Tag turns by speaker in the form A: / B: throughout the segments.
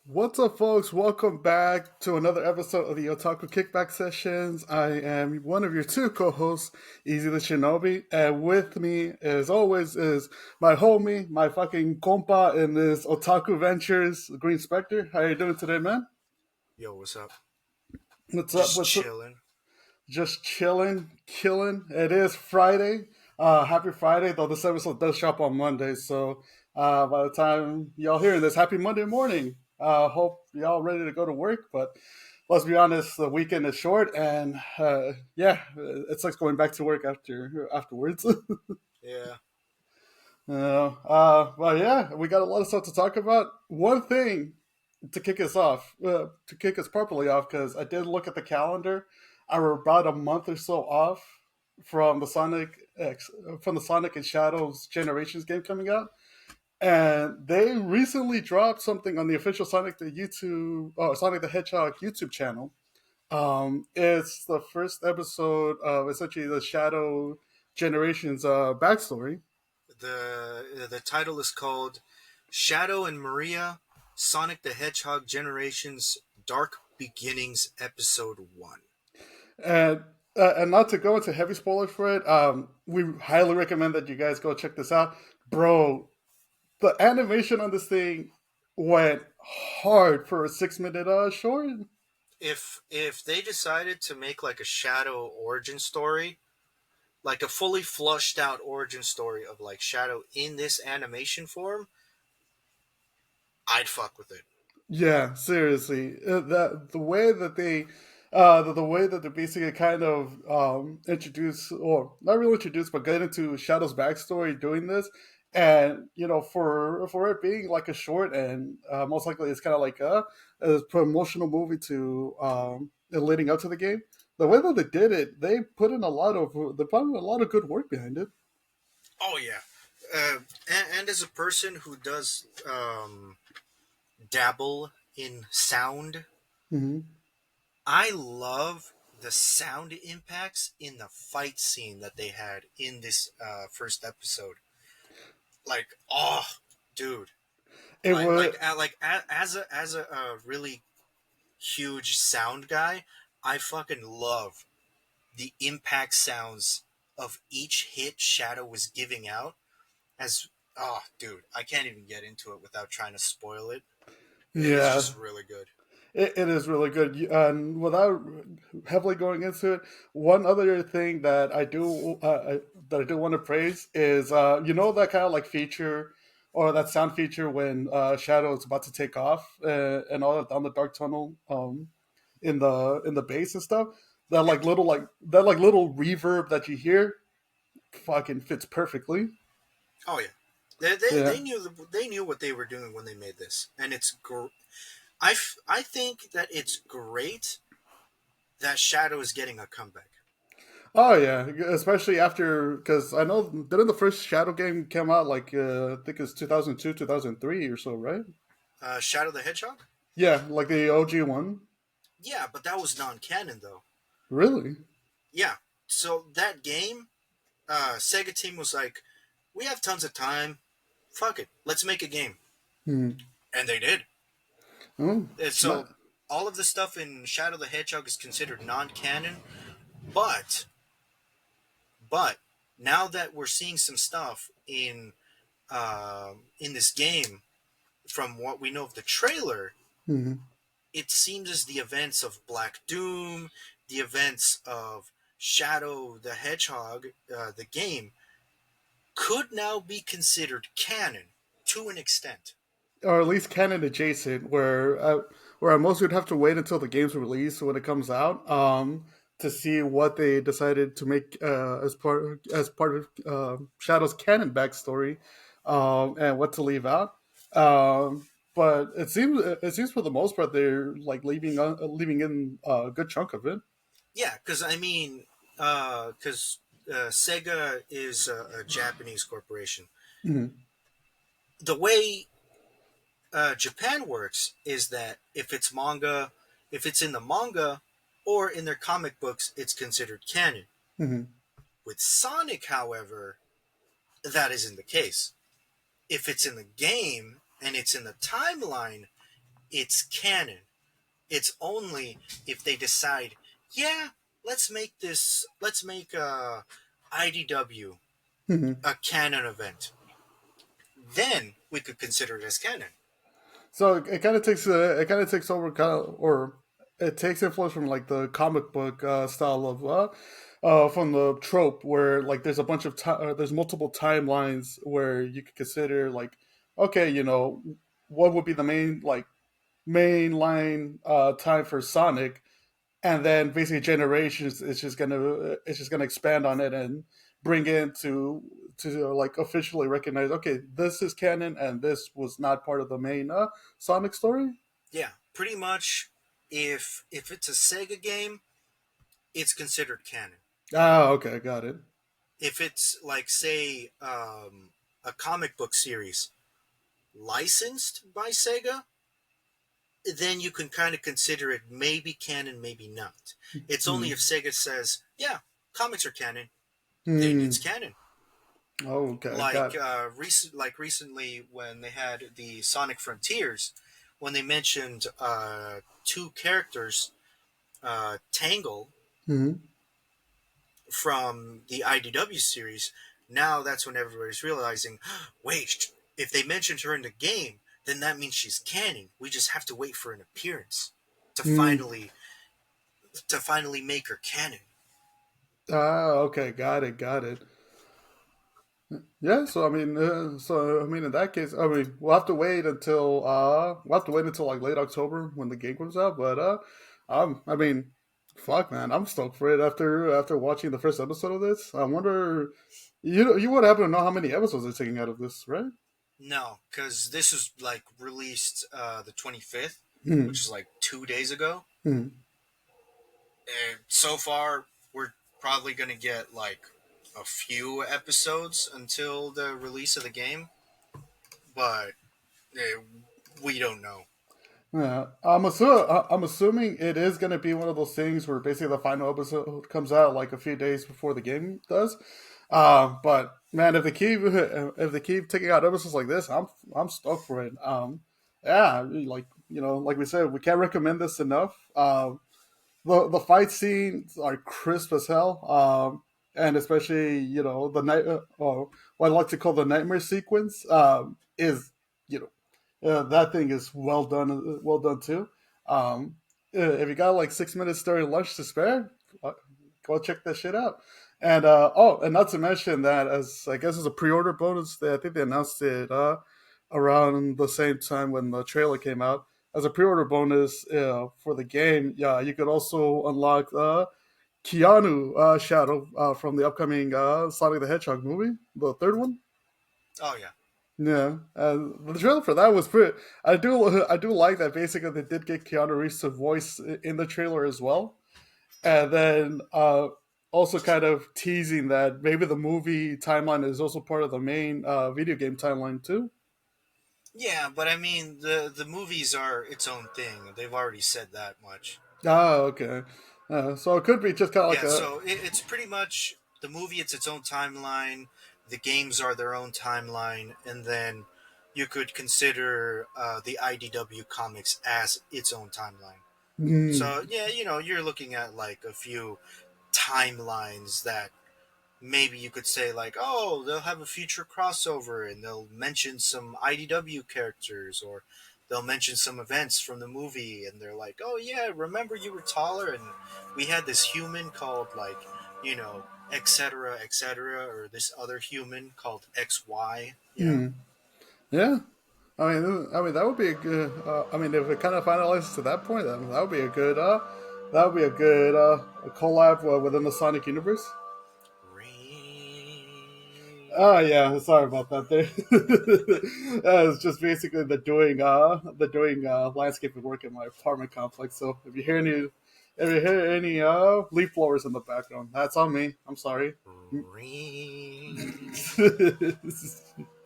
A: What's up, folks? Welcome back to another episode of the Otaku Kickback Sessions. I am one of your two co-hosts, Easy the Shinobi, and with me, as always, is my homie, my fucking compa in this Otaku Ventures, Green Specter. How you doing today, man?
B: Yo, what's up?
A: What's up?
B: Just
A: What's up?
B: chilling.
A: Just chilling, killing. It is Friday. Happy Friday, though this episode does shop on Monday. So by the time y'all hearing this, happy Monday morning. Hope y'all ready to go to work. But let's be honest, the weekend is short, and yeah, it sucks going back to work afterwards.
B: Yeah.
A: But yeah, we got a lot of stuff to talk about. One thing to kick us off, to kick us properly off, because I did look at the calendar. I were about a month or so off from the Sonic and Shadows Generations game coming out, and they recently dropped something on the official Sonic the Hedgehog YouTube channel. It's the first episode of essentially the Shadow Generations backstory.
B: The title is called Shadow and Maria Sonic the Hedgehog Generations Dark Beginnings Episode 1.
A: And not to go into heavy spoilers for it, we highly recommend that you guys go check this out, bro. The animation on this thing went hard for a 6 minute short.
B: If they decided to make like a Shadow origin story, like a fully flushed out origin story of like Shadow in this animation form, I'd fuck with it.
A: Yeah, seriously, that the way that they basically kind of introduce, or not really introduce, but get into Shadow's backstory doing this, and for it being like a short, and most likely it's kind of like a promotional movie to leading up to the game. The way that they did it, they put in a lot of good work behind it.
B: Oh yeah. And as a person who does dabble in sound,
A: Hmm.
B: I love the sound impacts in the fight scene that they had in this first episode. Like, oh, dude,
A: It was
B: as a really huge sound guy, I fucking love the impact sounds of each hit Shadow was giving out. As oh, dude, I can't even get into it without trying to spoil it. It's
A: yeah.
B: just really good.
A: It is really good. And without heavily going into it, one other thing that I do want to praise is that kind of like feature or that sound feature when Shadow is about to take off and all down the dark tunnel in the base and stuff.
B: Yeah.
A: That like little reverb that you hear fucking fits perfectly.
B: Oh yeah. They
A: Yeah.
B: knew they knew what they were doing when they made this, and I think that it's great that Shadow is getting a comeback.
A: Oh yeah, especially after because I know didn't the first Shadow game come out like I think it's 2002, 2003 or so, right?
B: Shadow the Hedgehog.
A: Yeah, like the OG one.
B: Yeah, but that was non-canon though.
A: Really?
B: Yeah. So that game, Sega team was like, "We have tons of time. Fuck it, let's make a game,"
A: Hmm.
B: and they did.
A: Oh,
B: And
A: not.
B: so all of the stuff in Shadow the Hedgehog is considered non-canon, but but now that we're seeing some stuff in this game from what we know of the trailer,
A: Hmm.
B: it seems as the events of Black Doom, the events of Shadow the Hedgehog, the game, could now be considered canon to an extent.
A: Or at least canon adjacent, where most would have to wait until the game's released when it comes out, to see what they decided to make as part of Shadow's canon backstory, and what to leave out. But it seems for the most part they're like leaving in a good chunk of it.
B: Yeah, because I mean, because Sega is a Japanese corporation.
A: Mhm.
B: The way Japan works is that if it's in the manga or in their comic books, it's considered canon.
A: Mhm.
B: With Sonic, however, that isn't the case. If it's in the game and it's in the timeline, it's canon. It's only if they decide, yeah, let's make IDW
A: Mhm.
B: a canon event. Then we could consider it as canon.
A: So it kind of takes over kind of or it takes influence from like the comic book style of from the trope where like there's a bunch of there's multiple timelines where you could consider like okay, you know, what would be the main line time for Sonic, and then basically generations it's just gonna expand on it and bring it to like officially recognize okay, this is canon and this was not part of the main Sonic story.
B: Yeah, pretty much. If it's a Sega game, it's considered canon.
A: Ah, okay, got it.
B: If it's like say a comic book series licensed by Sega, then you can kind of consider it maybe canon, maybe not. It's only if
A: Hmm.
B: Sega says, "Yeah, comics are canon," then it's
A: Hmm.
B: canon.
A: Oh, okay,
B: Like
A: got.
B: recently when they had the Sonic Frontiers, when they mentioned two characters, Tangle
A: Hmm.
B: from the IDW series. Now that's when everybody's realizing, wait, if they mentioned her in the game, then that means she's canon. We just have to wait for an appearance to
A: Hmm.
B: finally make her canon.
A: Ah, okay, got it. Yeah, so I mean, in that case, I mean, we'll have to wait until like late October when the game comes out. But I mean, fuck, man, I'm stoked for it after watching the first episode of this. I wonder, you would happen to know how many episodes they're taking out of this, right?
B: No, because this is like released the 25th, which
A: Hmm.
B: is like 2 days ago.
A: Hmm.
B: And so far, we're probably going to get like a few episodes until the release of the game, but uh, we don't know.
A: Yeah, I'm assuming it is going to be one of those things where basically the final episode comes out like a few days before the game does. But man, if they keep taking out episodes like this, I'm stoked for it. Yeah, like you know, like we said, we can't recommend this enough. The fight scenes are crisp as hell, and especially you know the night or what I like to call the nightmare sequence is you know that thing is well done too. If you got like 6 minutes during lunch to spare, uh, go check that shit out. And oh, and not to mention that as I guess as a pre-order bonus, I think they announced it around the same time when the trailer came out. As a pre-order bonus for the game, yeah, you could also unlock Keanu Shadow from the upcoming Sonic the Hedgehog movie, the third one.
B: Oh yeah,
A: Yeah, the trailer for that was pretty. I do like that. Basically, they did get Keanu Reeves to voice in the trailer as well, and then also kind of teasing that maybe the movie timeline is also part of the main video game timeline too.
B: yeah, but I mean the movies are its own thing. They've already said that much.
A: Ah, okay. So it could be just kind of like
B: Yeah,
A: a.
B: so it's pretty much the movie. It's its own timeline. The games are their own timeline, and then you could consider the IDW comics as its own timeline.
A: Hmm.
B: So yeah, you're looking at like a few timelines that maybe you could say like, oh, they'll have a future crossover and they'll mention some IDW characters or they'll mention some events from the movie and they're like, oh yeah, remember you were taller and we had this human called like, etc. etc. or this other human called XY.
A: Hmm. Yeah. I mean that would be a good. I mean, if it kind of finalizes to that point, then that would be a good. That would be a good collab within the Sonic universe. Oh
B: Rain.
A: yeah, sorry about that. There, it's just basically the doing landscaping work in my apartment complex. So if you hear any leaf blowers in the background, that's on me. I'm sorry.
B: Rain.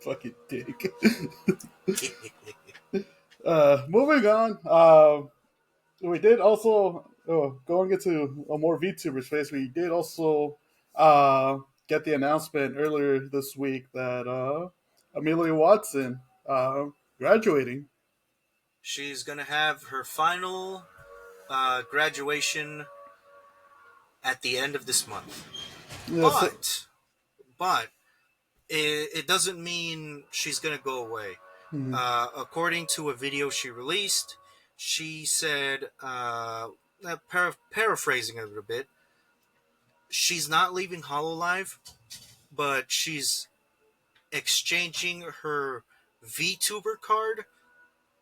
A: Fucking dick. Moving on. We did also going into a more VTuber space. We did also get the announcement earlier this week that Amelia Watson graduating.
B: She's gonna have her final graduation at the end of this month.
A: Yeah, so,
B: But it doesn't mean she's gonna go away.
A: mhm.
B: According to a video she released, she said, paraphrasing it a little bit, she's not leaving Hololive, but she's exchanging her VTuber card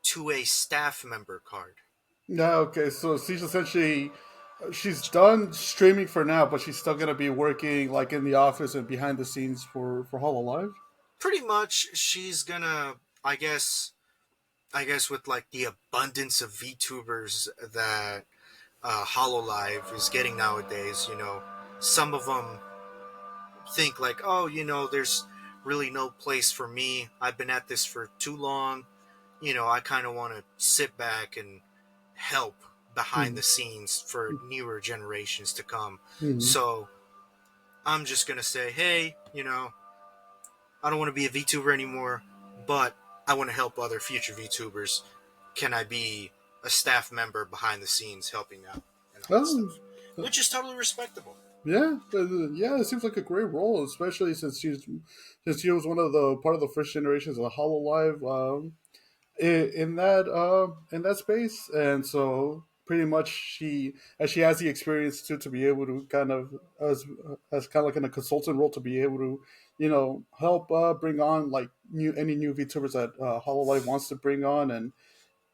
B: to a staff member card.
A: Yeah, okay, so she's essentially she's done streaming for now, but she's still gonna be working like in the office and behind the scenes for Hololive.
B: Pretty much, she's gonna, I guess, with like the abundance of VTubers that Hololive is getting nowadays, some of them think like, oh, there's really no place for me. I've been at this for too long. I kind of want to sit back and help behind
A: Hmm.
B: the scenes for newer generations to come.
A: Hmm.
B: So I'm just going to say, hey, I don't want to be a VTuber anymore, but I want to help other future VTubers. Can I be a staff member behind the scenes helping out and all that
A: Oh,
B: stuff? Which is totally respectable.
A: yeah, yeah, it seems like a great role, especially since she was one of the part of the first generations of Hololive. In that space, and so pretty much she has the experience to be able to kind of as kind of like in a consultant role to be able to help bring on like new VTubers that Hololive wants to bring on, and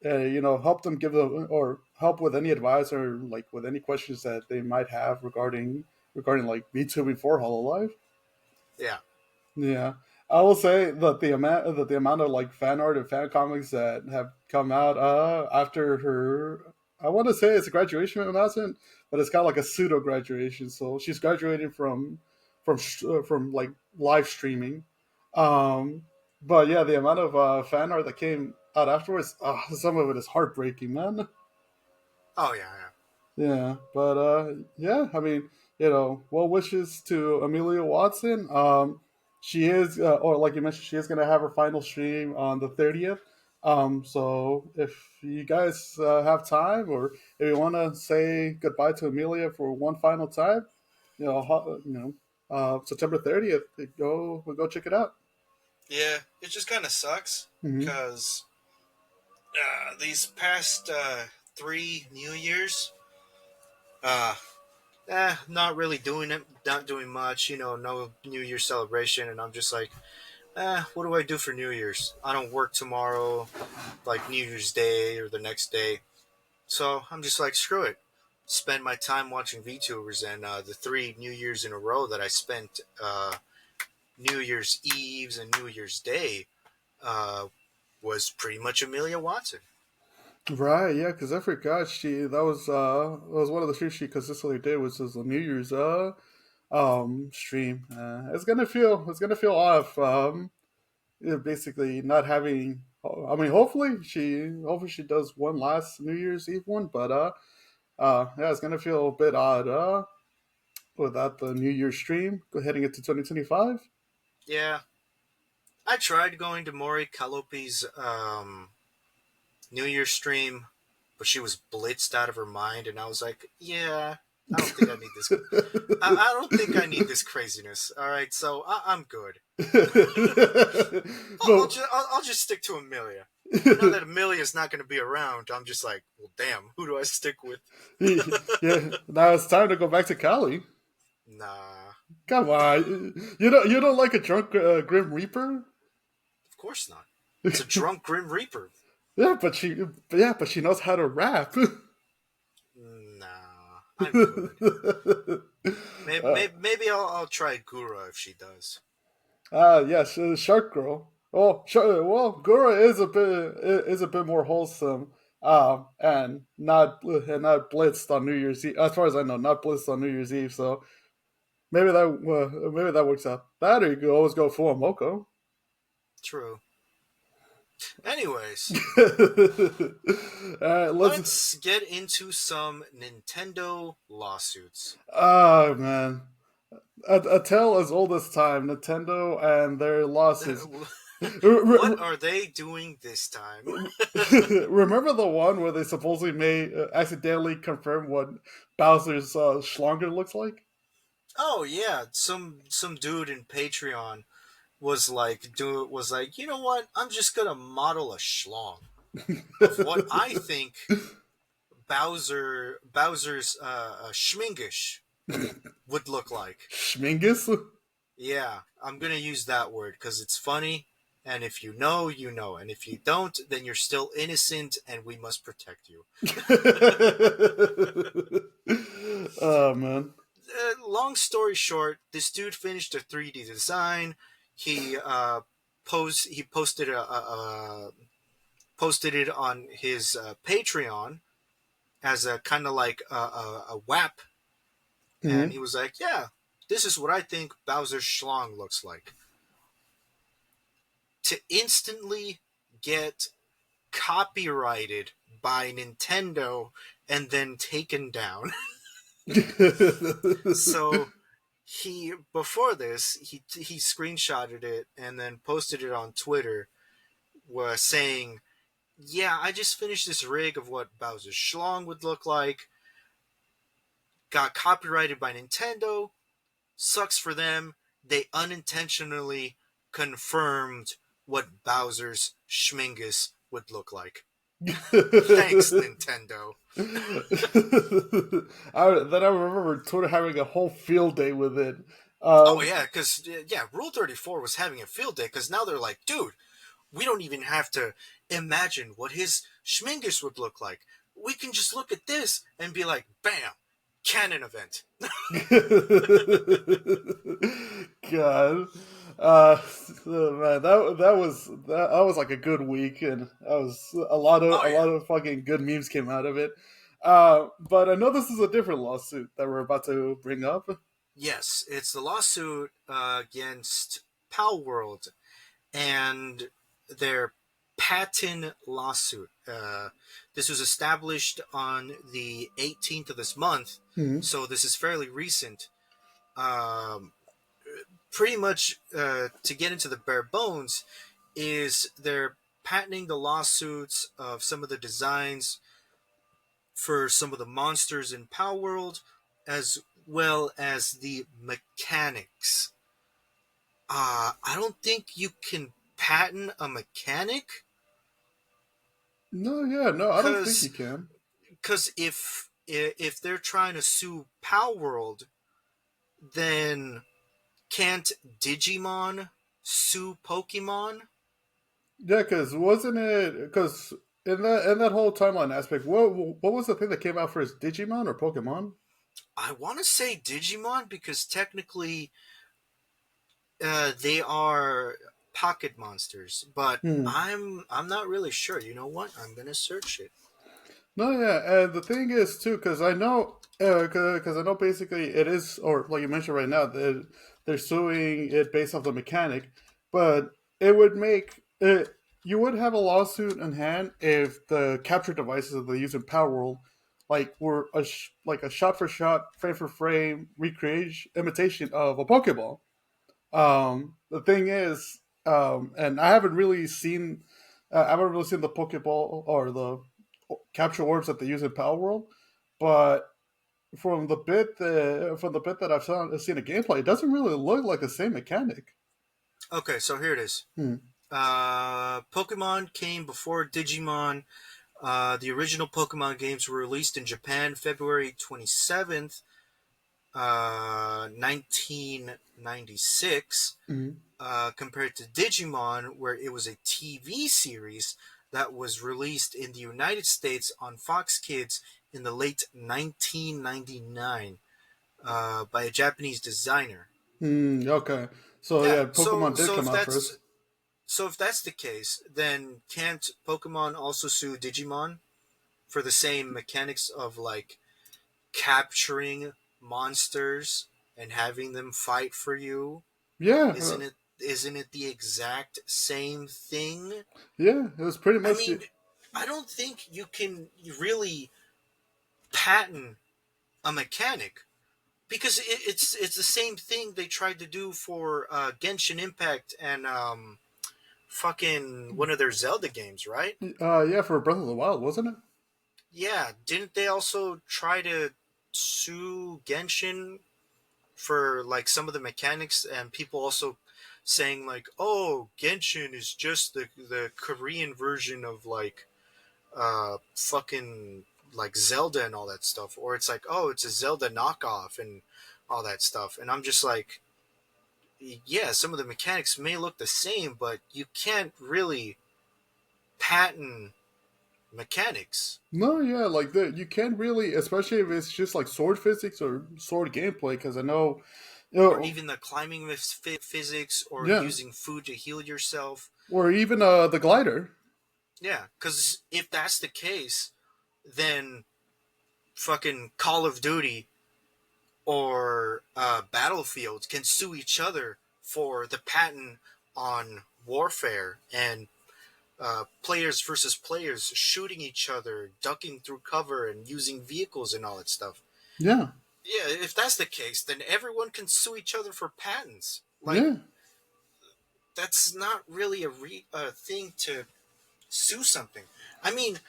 A: help them give them or help with any advice or like with any questions that they might have regarding like VTubing for Hololive.
B: Yeah.
A: Yeah, I will say that the amount of like fan art and fan comics that have come out after her, I want to say it's a graduation announcement, but it's kind of like a pseudo graduation. So she's graduating from like live streaming, um, but yeah, the amount of fan art that came out afterwards, some of it is heartbreaking, man.
B: Oh, yeah, yeah.
A: Yeah, but yeah, I mean, well wishes to Amelia Watson. She is, or like you mentioned, she is going to have her final stream on the 30th. So if you guys have time, or if you want to say goodbye to Amelia for one final time, September 30th, go check it out.
B: Yeah, it just kind of sucks
A: Hmm.
B: because these past 3 New Years, uh, not really doing it, not doing much, no New Year's celebration, and I'm just like, what do I do for New Year's? I don't work tomorrow, like New Year's Day or the next day, so I'm just like, screw it. Spend my time watching VTubers, and the 3 New Years in a row that I spent New Year's Eves and New Year's Day uh, was pretty much Amelia Watson.
A: Right, yeah, because I forgot that was one of the streams she consistently did, which was the New Year's stream. It's gonna feel off. Basically not having. I mean, hopefully she does one last New Year's Eve one, but yeah, it's gonna feel a bit odd without the New Year's stream heading into 2025.
B: Yeah, I tried going to Mori Kalopi's New Year's stream, but she was blitzed out of her mind, and I was like, yeah, I don't think I need this. I don't think I need this craziness. All right, so I'm good.
A: But
B: I'll just stick to Amelia. But now that Amelia's not going to be around, I'm just like, well, damn, who do I stick with?
A: yeah, now it's time to go back to Cali.
B: Nah,
A: Come on, you don't like a drunk Grim Reaper?
B: of course not. It's a drunk Grim Reaper.
A: Yeah, but she knows how to rap.
B: Nah, I'm good.
A: uh,
B: Maybe I'll try Gura if she does.
A: yes, Shark Girl. Well, Gura is a bit more wholesome, and not blitzed on New Year's Eve. As far as I know, not blitzed on New Year's Eve. So maybe that works out. That or you could always go full Moko.
B: True. Anyways,
A: Let's.
B: let's get into some Nintendo lawsuits.
A: Oh man, a tale as old as time. Nintendo and their lawsuits.
B: What are they doing this time?
A: Remember the one where they supposedly may accidentally confirm what Bowser's Schlonger looks like?
B: Oh yeah, some dude in Patreon was like, you know what? I'm just gonna model a schlong of what I think Bowser's schmingish would look like.
A: Schmingus?
B: Yeah, I'm gonna use that word because it's funny, and if you know, you know, and if you don't, then you're still innocent, and we must protect you.
A: Oh man.
B: Long story short, this dude finished a 3D design. He he posted it on his Patreon as a kind of like a WAP, and he
A: Mhm.
B: was like, "Yeah, this is what I think Bowser's schlong looks like." To instantly get copyrighted by Nintendo and then taken down. So he before this he screenshotted it and then posted it on Twitter, was saying, "Yeah, I just finished this rig of what Bowser's schlong would look like. Got copyrighted by Nintendo. Sucks for them. They unintentionally confirmed what Bowser's schmingus would look like. Thanks, Nintendo."
A: Then I remember Twitter having a whole field day with it.
B: Oh
A: Um,
B: yeah, because yeah, Rule 34 was having a field day because now they're like, dude, we don't even have to imagine what his schmingus would look like. We can just look at this and be like, bam, canon event.
A: God, man, that was like a good week, and that was
B: Oh
A: a
B: yeah.
A: lot of fucking good memes came out of it. But I know this is a different lawsuit that we're about to bring up.
B: Yes, it's the lawsuit against Palworld and their patent lawsuit. This was established on the 18th of this month,
A: Hmm.
B: so this is fairly recent. Um, Pretty much, to get into the bare bones, is they're patenting the lawsuits of some of the designs for some of the monsters in Palworld, as well as the mechanics. I don't think you can patent a mechanic
A: No, yeah, no, I don't think you
B: because
A: can.
B: if they're trying to sue Palworld, then can't Digimon sue Pokemon?
A: Yeah, because wasn't it because in that whole timeline aspect, what was the thing that came out first, Digimon or Pokemon?
B: I want to say Digimon because technically they are pocket monsters, but
A: Hmm.
B: I'm not really sure. You know what? I'm gonna search it.
A: No, yeah, and the thing is too, because I know basically it is, or like you mentioned right now, that they're suing it based off the mechanic, but it would make it. You would have a lawsuit in hand if the capture devices that they use in Power World, like were like a shot for shot, frame for frame recreation imitation of a Pokeball. The thing is, and I haven't really seen the Pokeball or the capture orbs that they use in Power World, but from the bit that seen a gameplay, it doesn't really look like the same mechanic.
B: Okay, so here it is.
A: Hmm.
B: Pokemon came before Digimon. The original Pokemon games were released in Japan February 27th, 1996,
A: Hmm.
B: compared to Digimon, where it was a TV series that was released in the United States on Fox Kids in the late 1999 by a Japanese designer.
A: Okay, so
B: Yeah,
A: yeah, Pokemon did come out first.
B: so if that's the case, then can't Pokemon also sue Digimon for the same mechanics of like capturing monsters and having them fight for you?
A: Yeah,
B: Isn't it the exact same thing?
A: yeah, it was pretty
B: I
A: much.
B: mean, I don't think you can really patent a mechanic because it's the same thing they tried to do for Genshin Impact and fucking one of their Zelda games, right?
A: Yeah, for Breath of the Wild, wasn't it?
B: Yeah, didn't they also try to sue Genshin for like some of the mechanics, and people also saying like, "Oh, Genshin is just the Korean version of like fucking like Zelda and all that stuff," or it's like, "Oh, it's a Zelda knockoff and all that stuff," and I'm just like, yeah, some of the mechanics may look the same, but you can't really patent mechanics
A: No, yeah, like you can't really, especially if it's just like sword physics or sword gameplay, because I know,
B: or
A: uh,
B: even the climbing with physics or
A: yeah,
B: using food to heal yourself.
A: or even the glider.
B: Yeah, because if that's the case, then fucking Call of Duty or Battlefield can sue each other for the patent on warfare and players versus players shooting each other, ducking through cover, and using vehicles and all that stuff.
A: Yeah,
B: Yeah, if that's the case, then everyone can sue each other for patents. Like,
A: yeah,
B: that's not really a thing to sue something. I mean,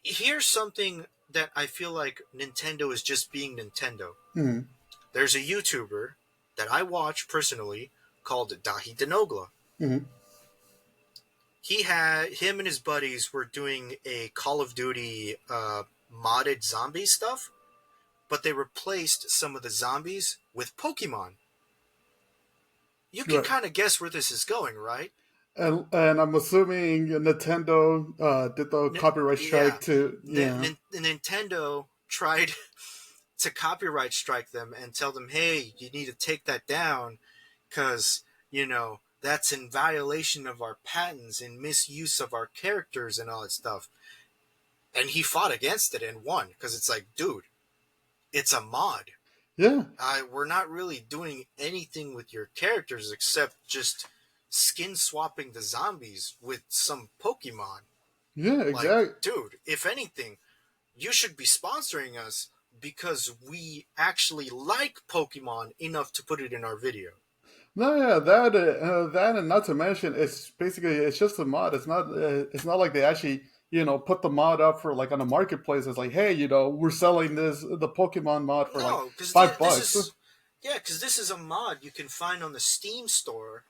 B: here's something that I feel like Nintendo is just being Nintendo.
A: mm,
B: There's a YouTuber that I watch personally called Dahi Denogla.
A: mm,
B: Him and his buddies were doing a Call of Duty modded zombie stuff, but they replaced some of the zombies with Pokemon. You can
A: right.
B: kind of guess where this is going, right?
A: And I'm assuming Nintendo did the copyright
B: Yeah,
A: strike to yeah,
B: Nintendo tried to copyright strike them and tell them, hey, you need to take that down because, that's in violation of our patents and misuse of our characters and all that stuff. And he fought against it and won because it's like, dude, it's a mod.
A: yeah,
B: We're not really doing anything with your characters except just skin swapping the zombies with some Pokemon.
A: yeah,
B: Like,
A: exactly.
B: dude, if anything, you should be sponsoring us because we actually like Pokemon enough to put it in our video.
A: No, yeah, that, and not to mention, it's just a mod. It's not like they actually put the mod up for like on a marketplace. It's like, hey, we're selling the Pokemon mod for like
B: No, because this
A: $5.
B: is yeah, because this is a mod you can find on the Steam store,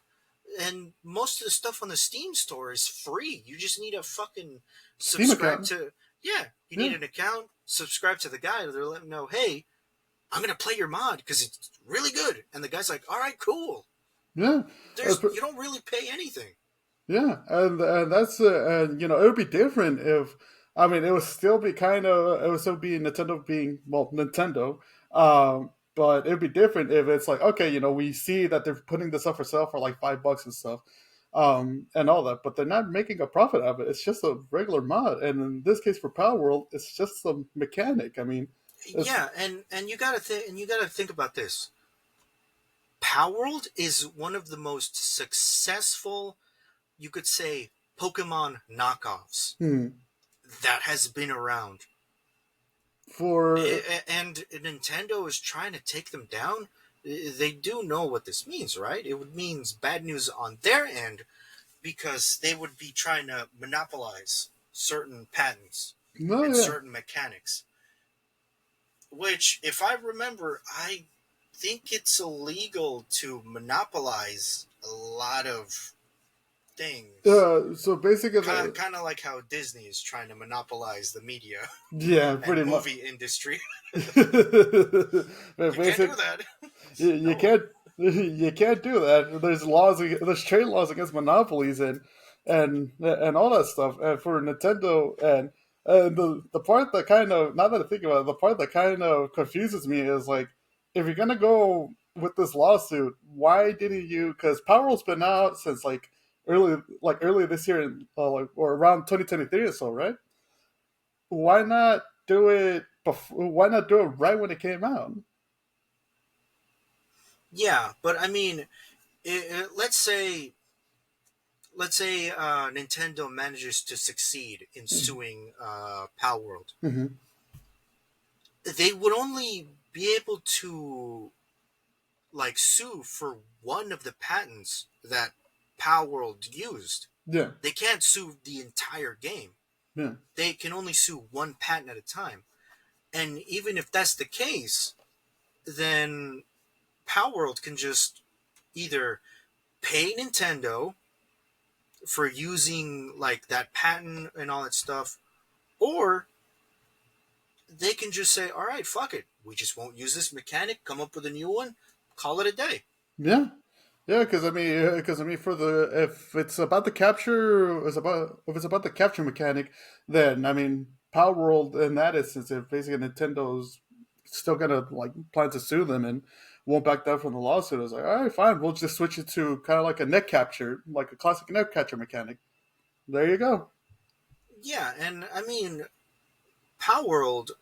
B: and most of the stuff on the Steam store is free. You just need to fucking
A: Steam
B: subscribe
A: account.
B: to. Yeah, you need
A: Yeah,
B: an account, subscribe to the guy. They're letting know, hey, I'm gonna play your mod because it's really good. And the guy's like, all right, cool.
A: yeah.
B: You don't really pay anything.
A: Yeah, and that's and it would be different if I mean it would still be Nintendo being well Nintendo, but it'd be different if it's like okay we see that they're putting this up for sale for like $5 and stuff, and all that, but they're not making a profit out of it. It's just a regular mod, and in this case for Power World, it's just a mechanic. I mean, it's
B: Yeah, and you gotta think about this. Palworld is one of the most successful, you could say, Pokemon knockoffs
A: hmm,
B: that has been around.
A: for
B: And Nintendo is trying to take them down. They do know what this means, right? It would means bad news on their end because they would be trying to monopolize certain patents
A: no,
B: and
A: yeah.
B: certain mechanics. Which, if I remember, I think it's illegal to monopolize a lot of things.
A: So basically,
B: Kind of like how Disney is trying to monopolize the media
A: yeah,
B: and
A: pretty much.
B: movie industry.
A: But
B: You can't
A: basic,
B: do that.
A: you
B: No.
A: can't do that. There's trade laws against monopolies and all that stuff. And for Nintendo and the part that kind of now that I think about it, the part that kind of confuses me is like if you're gonna go with this lawsuit, why didn't you? Because Power's been out since early this year, or around 2023 or so, right? Why not do it? Why not do it right when it came out?
B: Yeah, but I mean, let's say Nintendo manages to succeed in suing Palworld.
A: Mm-hmm.
B: They would only be able to like sue for one of the patents that Palworld used.
A: Yeah.
B: They can't sue the entire game.
A: Yeah.
B: They can only sue one patent at a time. And even if that's the case, then Palworld can just either pay Nintendo for using like that patent and all that stuff, or they can just say, "All right, fuck it, we just won't use this mechanic. Come up with a new one, call it a day."
A: Yeah. Yeah, because I mean, for the if it's about the capture, is about if it's about the capture mechanic, then I mean, Power World in that instance, if basically Nintendo's still gonna like plan to sue them and won't back down from the lawsuit, it's like, all right, fine, we'll just switch it to kind of like a net capture, like a classic net capture mechanic. There you go.
B: Yeah, and I mean, Palworld.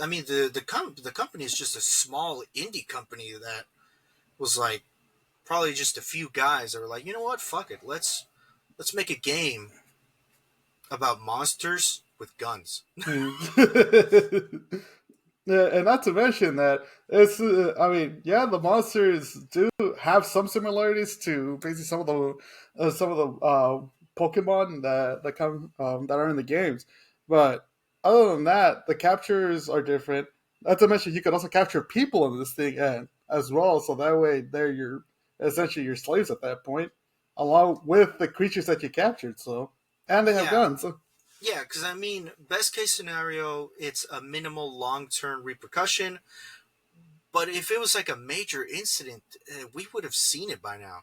B: I mean, the company is just a small indie company that was like probably just a few guys that were like, you know what, fuck it, let's make a game about monsters with guns.
A: Mm. Yeah, and not to mention that it's, I mean, yeah, the monsters do have some similarities to basically some of the Pokemon that come that are in the games, but other than that, the captures are different. Not to mention, you can also capture people in this thing and as well, so that way they're your essentially your slaves at that point, along with the creatures that you captured. So, and they have
B: Yeah,
A: guns. So,
B: yeah, because I mean, best case scenario, it's a minimal long term repercussion. But if it was like a major incident, we would have seen it by now.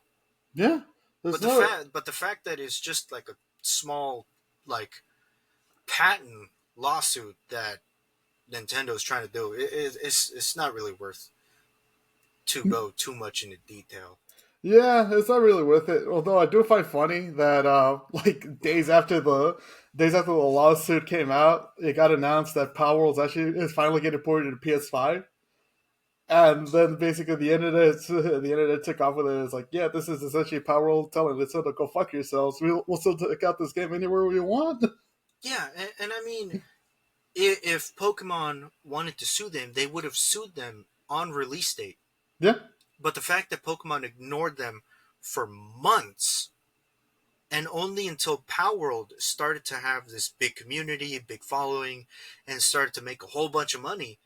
A: yeah, there's no.
B: But the fact that it's just like a small like patent lawsuit that Nintendo's trying to do, it's not really worth to go too much into detail.
A: Yeah, it's not really worth it. Although I do find funny that like days after the lawsuit came out, it got announced that Power World's actually is finally getting ported to PS5. And then basically the internet took off with it. It's like, yeah, this is essentially Power World telling it to go fuck yourselves. We'll still take out this game anywhere we want.
B: Yeah, and I mean, if Pokemon wanted to sue them, they would have sued them on release date.
A: Yeah,
B: But the fact that Pokemon ignored them for months, and only until Palworld started to have this big community, big following, and started to make a whole bunch of money,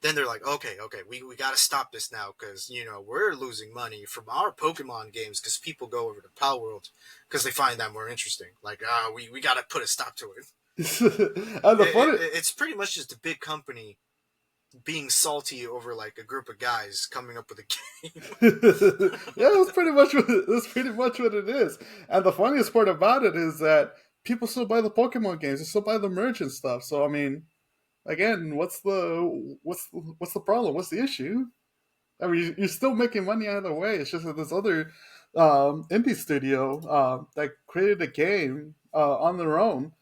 B: then they're like, okay, we got to stop this now because, you know, we're losing money from our Pokemon games because people go over to Palworld because they find that more interesting. Like, we got to put a stop to it.
A: and the funny
B: It's pretty much just a big company being salty over like a group of guys coming up with a game.
A: yeah, that's pretty much what it is. And the funniest part about it is that people still buy the Pokemon games, they still buy the merch and stuff. So I mean, again, what's the problem? What's the issue? I mean, you're still making money either way. It's just that this other indie studio that created a game on their own,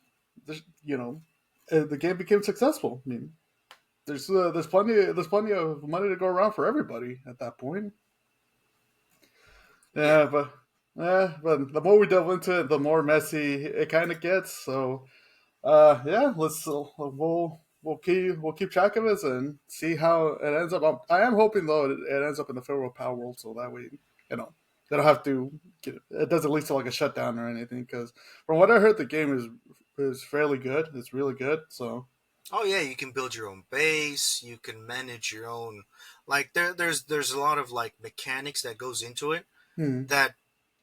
A: you know, the game became successful. I mean, there's plenty of money to go around for everybody at that point.
B: Yeah,
A: Yeah, but the more we delve into it, the more messy it kind of gets. So, yeah, we'll keep track of it and see how it ends up. I am hoping though it ends up in the Federal Power World, so that way, you know, they don't have to it doesn't lead to like a shutdown or anything. Because from what I heard, the game is fairly good. It's really good. So,
B: oh yeah, you can build your own base, you can manage your own, like there's a lot of like mechanics that goes into it
A: hmm.
B: that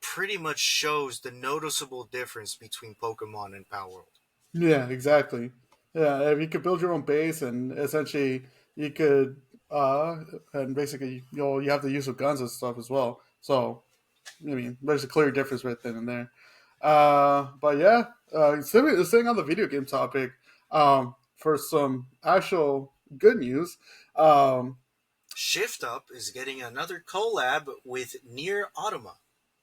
B: pretty much shows the noticeable difference between Pokemon and Palworld.
A: Yeah, exactly. Yeah, if you could build your own base and essentially you could and basically you have the use of guns and stuff as well. So I mean, there's a clear difference right then and there. But yeah, staying on the video game topic, for some actual good news, um,
B: Shift Up is getting another collab with Near Automa.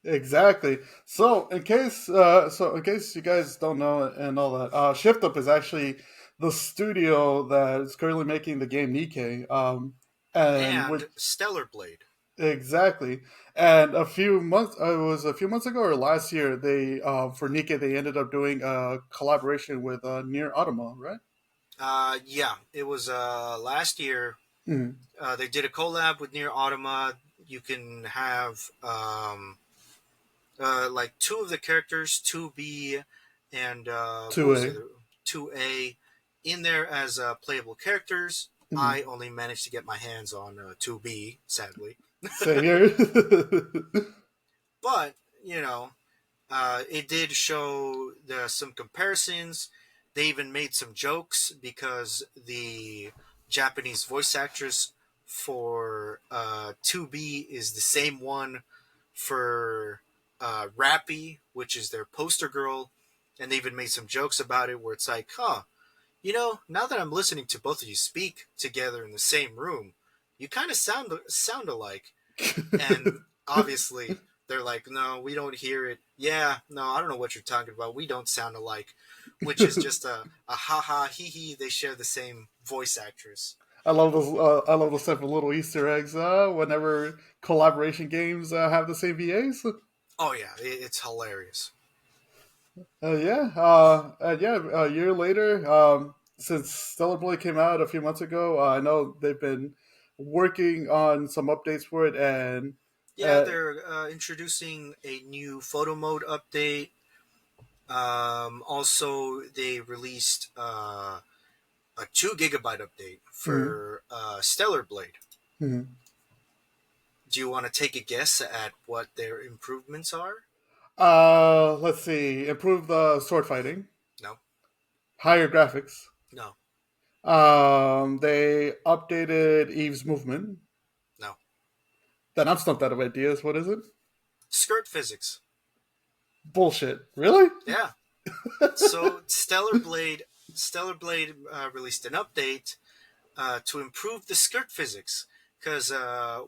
A: exactly. So in case you guys don't know and all that, Shift Up is actually the studio that is currently making the game Nikkei. And
B: And
A: with
B: Stellar Blade.
A: exactly, and it was a few months ago or last year, they for Nikkei they ended up doing a collaboration with Near Automa, right?
B: Yeah, it was last year.
A: Mm.
B: They did a collab with Near Automa. You can have Like two of the characters, 2B and what
A: Two
B: was the
A: A.
B: other 2A, in there as playable characters.
A: Mm-hmm.
B: I only managed to get my hands on 2B, sadly.
A: Same here.
B: But, you know, it did show some comparisons. They even made some jokes because the Japanese voice actress for 2B is the same one for Rappy, which is their poster girl. And they even made some jokes about it where it's like, huh, now that I'm listening to both of you speak together in the same room, you kind of sound alike. And obviously, they're like, no, we don't hear it. Yeah, no, I don't know what you're talking about. We don't sound alike, which is just a ha ha hee hee. They share the same voice actress.
A: I love those. I love those type of little Easter eggs. Whenever collaboration games have the same VAs.
B: Oh yeah, it's hilarious.
A: Yeah. Yeah. A year later, since Stellar Blade came out a few months ago, I know they've been working on some updates for it, and
B: Yeah,
A: uh,
B: they're introducing a new photo mode update. Also, they released a 2 GB update
A: hmm,
B: for Stellar Blade.
A: hmm.
B: Do you want to take a guess at what their improvements are?
A: Let's see. Improve the sword fighting,
B: No,
A: higher graphics.
B: no,
A: They updated Eve's movement.
B: no.
A: Then I'm stumped out of ideas. What is it?
B: Skirt physics.
A: Bullshit. Really?
B: Yeah. So Stellar Blade released an update to improve the skirt physics because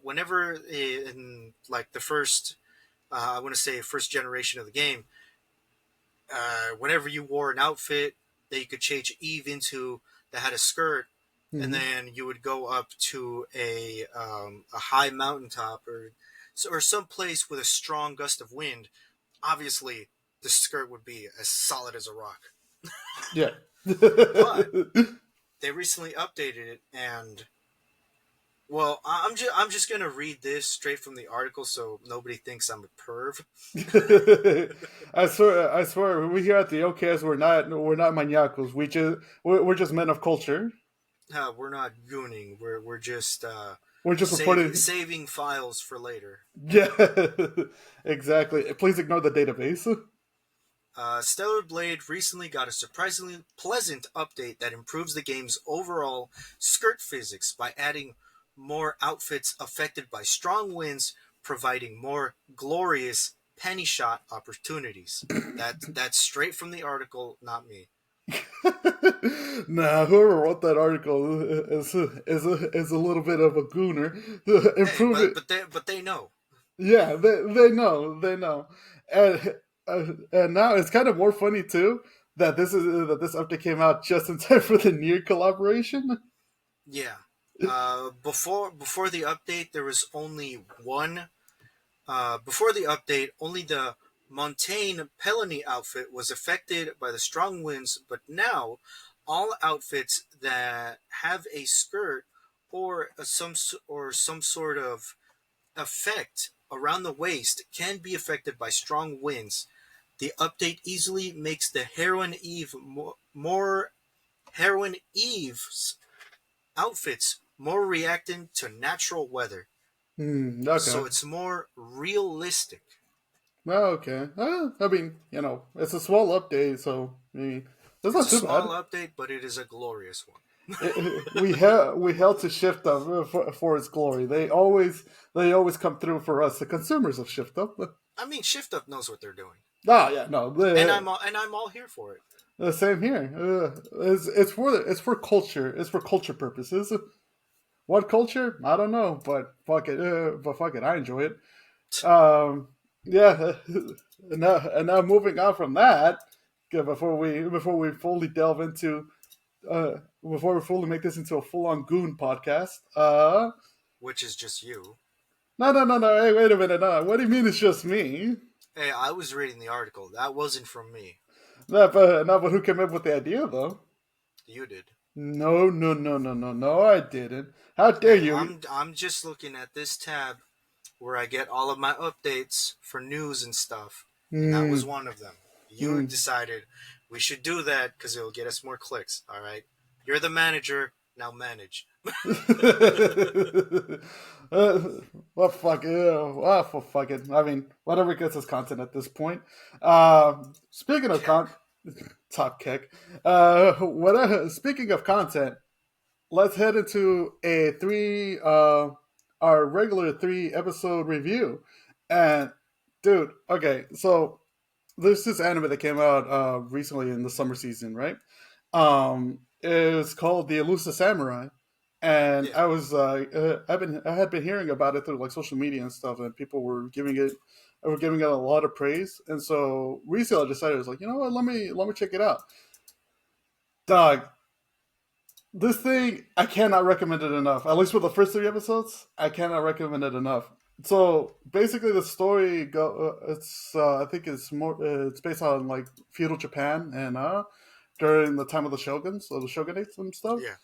B: whenever in like the first, I want to say first generation of the game, whenever you wore an outfit that you could change Eve into that had a skirt, and
A: Hmm.
B: then you would go up to a high mountaintop or some place with a strong gust of wind. Obviously, the skirt would be as solid as a rock.
A: Yeah.
B: But they recently updated it, and well, I'm just gonna read this straight from the article so nobody thinks I'm a perv.
A: I swear, we here at the OKS, we're not maniacos. We're just men of culture.
B: We're not gooning. We're just
A: We're just reporting.
B: saving files for later.
A: Yeah, exactly. Please ignore the database.
B: Stellar Blade recently got a surprisingly pleasant update that improves the game's overall skirt physics by adding more outfits affected by strong winds, providing more glorious penny shot opportunities. That's straight from the article, not me.
A: Nah, whoever wrote that article is a little bit of a gooner.
B: Hey,
A: Improve it.
B: but they know.
A: Yeah, they know, and and now it's kind of more funny too that this update came out just in time for the near collaboration.
B: Yeah. Before the update, there was only one. Before the update, only the Montaigne Pelony outfit was affected by the strong winds, but now all outfits that have a skirt or some sort of effect around the waist can be affected by strong winds. The update easily makes the Heroine Eve's outfits more reactant to natural weather,
A: Okay.
B: so it's more realistic.
A: Well, okay. I mean, it's a small update, so I mean, that's
B: It's
A: not
B: a
A: too
B: small
A: bad.
B: update, but it is a glorious one.
A: We held to Shift Up for its glory. They always come through for us, the consumers of Shift Up.
B: I mean, Shift Up knows what they're doing,
A: Ah, yeah, no,
B: and I'm all here for it.
A: the same here. It's for culture. It's for culture purposes. What culture? I don't know, but fuck it. I enjoy it. Um, yeah, and now moving on from that, before we fully delve into before we fully make this into a full on goon podcast.
B: Which is just you.
A: No, no, no, no. Hey, wait a minute. No, what do you mean it's just me?
B: Hey, I was reading the article. That wasn't from me.
A: No, but who came up with the idea though?
B: You did.
A: No, no, no, no, no, no. I didn't. How dare
B: Hey,
A: you?
B: I'm just looking at this tab. where I get all of my updates for news and stuff, and that was
A: Mm,
B: one of them. You
A: mm.
B: decided we should do that because it'll get us more clicks. All right, you're the manager, now manage.
A: uh, well, fuck it. Well, for fucking. I mean, whatever gets us content at this point. Speaking of
B: Kick.
A: top kick. Speaking of content, let's head into our regular 3 episode review. And dude, okay, so there's this anime that came out recently in the summer season, right? It's called the Elusive Samurai, and
B: Yeah.
A: I had been hearing about it through like social media and stuff, and people were giving it a lot of praise. And so recently, I decided I was like, you know what, let me check it out. Dog, this thing I cannot recommend it enough. At least for the first 3 episodes, I cannot recommend it enough. So basically, the story it's I think it's based on like feudal Japan and during the time of the shoguns or the shogunates and stuff.
B: Yeah.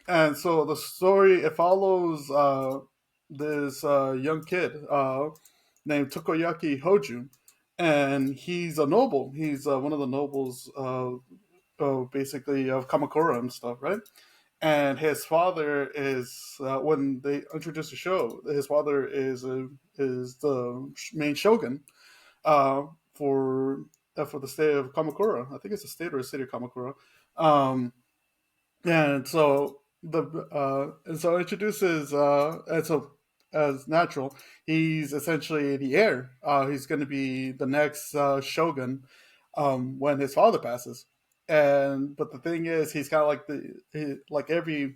A: And so the story it follows this young kid named Tokoyaki Hoju, and he's a noble. He's one of the nobles, basically of Kamakura and stuff, right? And his father is when they introduce the show. His father is the main shogun uh, for the state of Kamakura. I think it's a state or a city of Kamakura. Um, and so it introduces and so as natural, he's essentially the heir. He's going to be the next shogun when his father passes. And but the thing is, he's kind of like like every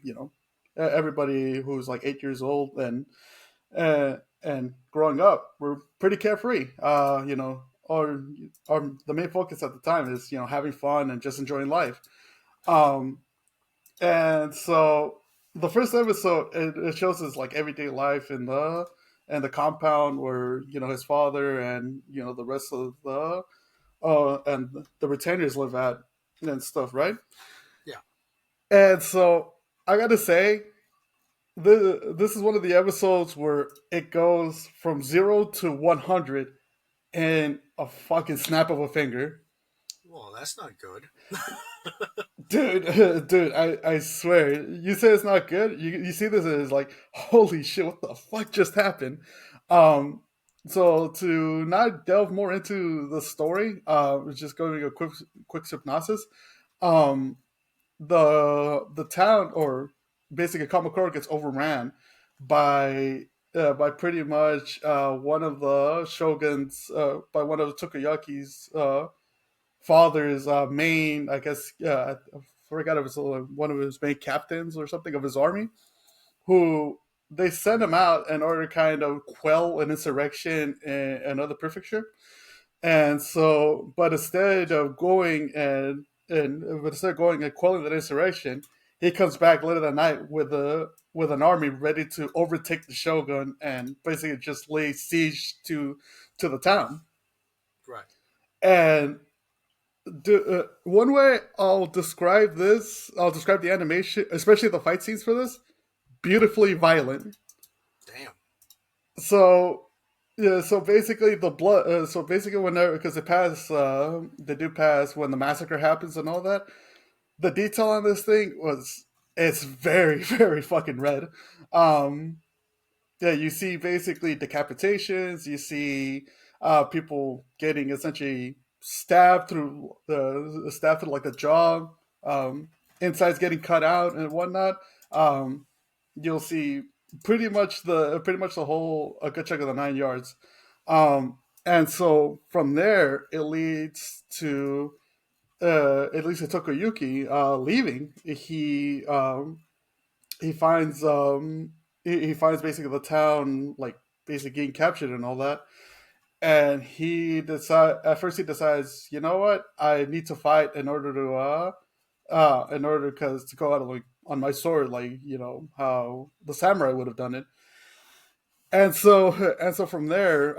A: everybody who's like 8 years old and growing up, we're pretty carefree. Or the main focus at the time is having fun and just enjoying life. Um, and so the first episode it shows his like everyday life in the compound where his father and the rest of the and the retainers live at and stuff, right?
B: Yeah.
A: And so I gotta say, this is one of the episodes where it goes from 0 to 100 in a fucking snap of a finger.
B: Well, that's not good.
A: Dude, dude, I swear, you say it's not good. You see this as like, holy shit, what the fuck just happened? Um, so to not delve more into the story, just going a quick synopsis. Um, the town or basically Kamakura gets overran by pretty much one of the shoguns, by one of the Tokuyaki's father's main, I guess, I forgot if it was one of his main captains or something of his army, who they sent him out in order to kind of quell an insurrection in another prefecture. And so, but instead of going and quelling that insurrection, he comes back later that night with an army ready to overtake the shogun and basically just lay siege to the town.
B: Right.
A: And one way I'll describe the animation, especially the fight scenes for this, beautifully violent.
B: Damn.
A: So yeah, so basically the blood. So basically, whenever because they do pass when the massacre happens and all that. The detail on this thing was it's very very fucking red. Um, yeah, you see basically decapitations. You see people getting essentially stabbed through like the jaw. Insides getting cut out and whatnot. Um, you'll see pretty much the whole a good chunk of the 9 yards. And so from there, it leads to Tokuyuki leaving. He finds he finds basically the town like basically getting captured and all that. And he decides, you know what, I need to fight in order because to go out like on my sword, like how the samurai would have done it. And so from there,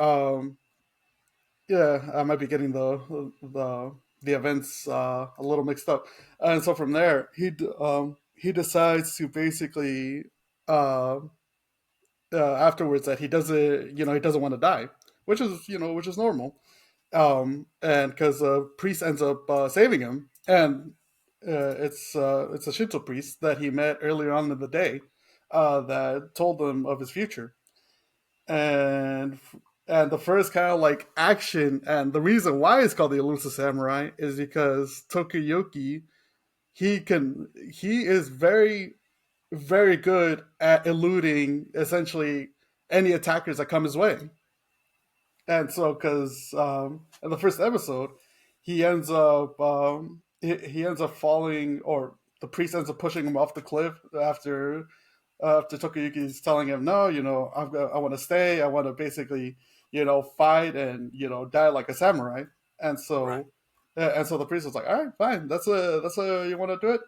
A: yeah, I might be getting the events a little mixed up. And so from there, he decides to basically uh, afterwards that he doesn't, he doesn't want to die, which is normal. And because priest ends up saving him, and it's a Shinto priest that he met earlier on in the day that told him of his future, and and the first kind of like action, and the reason why it's called the Elusive Samurai is because Tokuyuki, he is very good at eluding essentially any attackers that come his way. And so, because in the first episode, he ends up falling, or the priest ends up pushing him off the cliff after Tokuyuki's telling him, no, I want to stay, I want to basically, fight and die like a samurai. And
B: Right.
A: so, and so the priest was like, all right, fine, that's a you want to do it.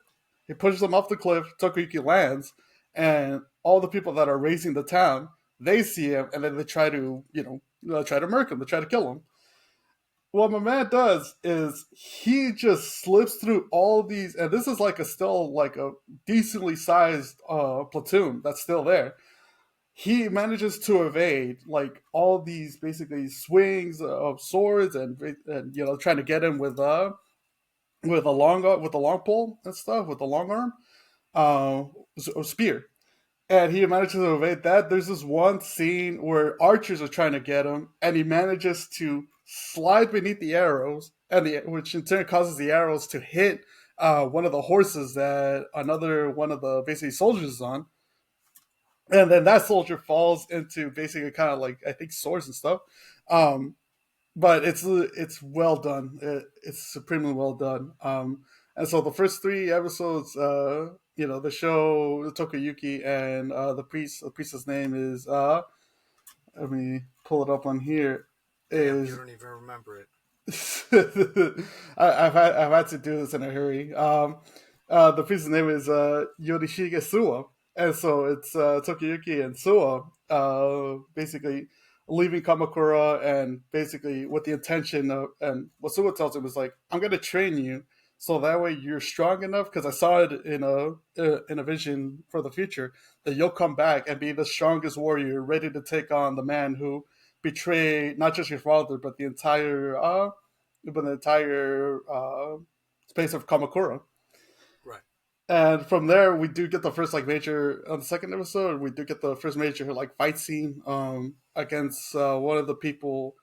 A: He pushes him off the cliff. Tokuyuki lands, and all the people that are raising the town, they see him, and then they try to try to murk him, they try to kill him. What my man does is he just slips through all these, and this is like a still like a decently sized platoon that's still there. He manages to evade like all these basically swings of swords, and trying to get him with a long pole and stuff, with a long arm, uh, spear, and he manages to evade that. There's this one scene where archers are trying to get him, and he manages to slide beneath the arrows, which in turn causes the arrows to hit one of the horses that another one of the basically soldiers is on, and then that soldier falls into basically kind of like I think swords and stuff. Um, but it's well done. It's supremely well done. And so the first three episodes, the show Tokuyuki and the priest's name is let me pull it up on here.
B: Damn, you
A: Is
B: don't even remember it.
A: I've had to do this in a hurry. The priest's name is Yorishige Suwa, and so it's Tokuyuki and Suwa, basically leaving Kamakura, and basically with the intention of, and what Suwa tells him is like, I'm going to train you so that way you're strong enough, because I saw it in a vision for the future, that you'll come back and be the strongest warrior, ready to take on the man who betrayed not just your father but the entire space of Kamakura.
B: Right.
A: And from there, we do get the first like major on the second episode. We do get the first major like fight scene against one of the people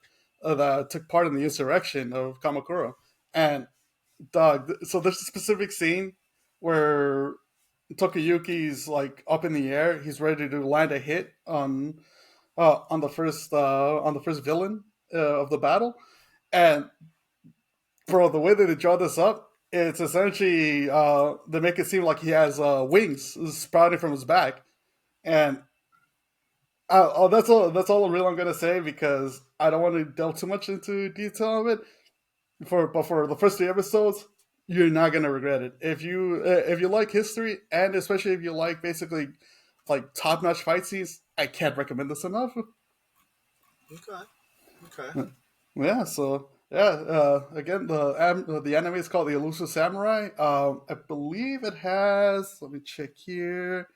A: that took part in the insurrection of Kamakura. And dog, so there's a specific scene where Tokuyuki's like up in the air. He's ready to land a hit on the first villain of the battle, and bro, the way that they draw this up, it's essentially they make it seem like he has wings sprouting from his back, and oh, that's all. That's all real I'm gonna say, because I don't want to delve too much into detail of it. But for the first three episodes, you're not gonna regret it. If you like history, and especially if you like basically like top notch fight scenes, I can't recommend this enough.
B: Okay. Okay.
A: Yeah, so again, the anime is called the Elusive Samurai. I believe it has. Let me check here.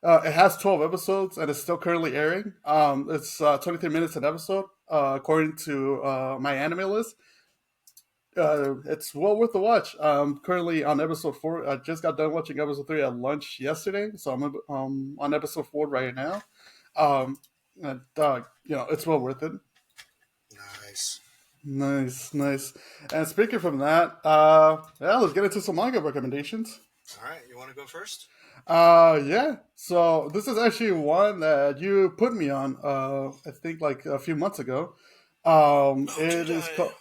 A: It has 12 episodes and it's still currently airing. It's 23 minutes an episode, according to my anime list. It's well worth the watch. Currently on episode 4. I just got done watching episode 3 at lunch yesterday, so I'm on episode 4 right now. And it's well worth it.
B: Nice.
A: Nice, nice. And speaking from that, yeah, let's get into some manga recommendations.
B: All right. You want to go first?
A: Yeah. So this is actually one that you put me on. I think like a few months ago.
B: Oh,
A: It
B: did
A: is
B: I?
A: called.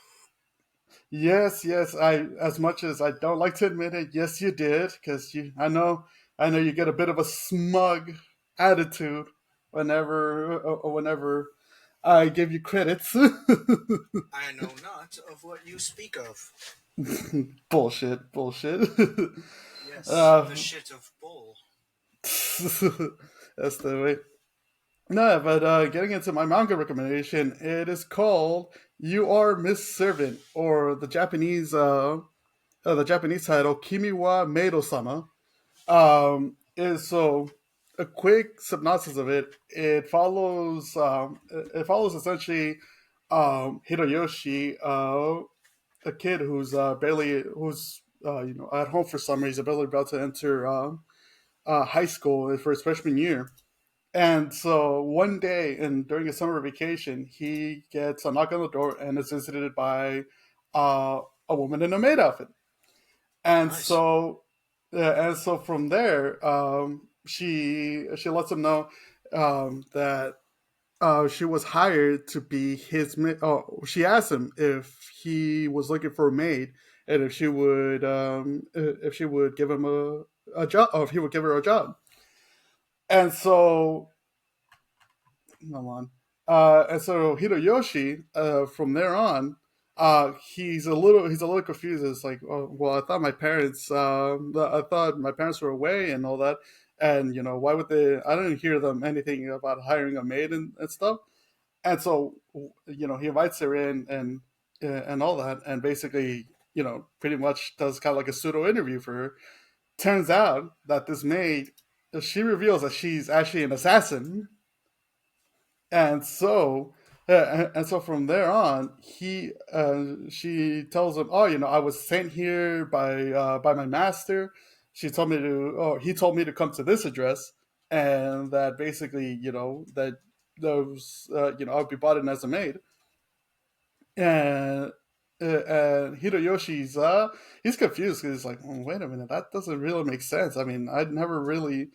A: Yes, yes. As much as I don't like to admit it, yes, you did, because I know you get a bit of a smug attitude whenever I give you credits.
B: I know not of what you speak of.
A: Bullshit, bullshit.
B: Yes,
A: uh,
B: the shit of bull.
A: that's the way. No, but getting into my manga recommendation, it is called "You Are Miss Servant," or the Japanese title "Kimi wa Maid Sama." Is so. a quick synopsis of it. It follows essentially Hiroyoshi, a kid who's barely who's at home for summer. He's barely about to enter high school for his freshman year. And so one day, and during a summer vacation, he gets a knock on the door and is visited by a woman in a maid outfit. And
B: Nice.
A: so from there, she lets him know that she was hired to be his maid. Oh, she asked him if he was looking for a maid and if she would give him a job, or if he would give her a job. And so hold on. And so Hiroyoshi, from there on, he's a little confused. It's like, oh, well, I thought my parents were away and all that, and why would they? I didn't hear them anything about hiring a maid and stuff. And so, he invites her in and all that, and basically, pretty much does kind of like a pseudo interview for her. Turns out that this maid, she reveals that she's actually an assassin. And so from there on, she tells him, oh, I was sent here by my master. He told me to come to this address, and that basically, that those I'll be brought in as a maid. And Hiroyoshi's he's confused because he's like, wait a minute, that doesn't really make sense. I mean, I'd never really.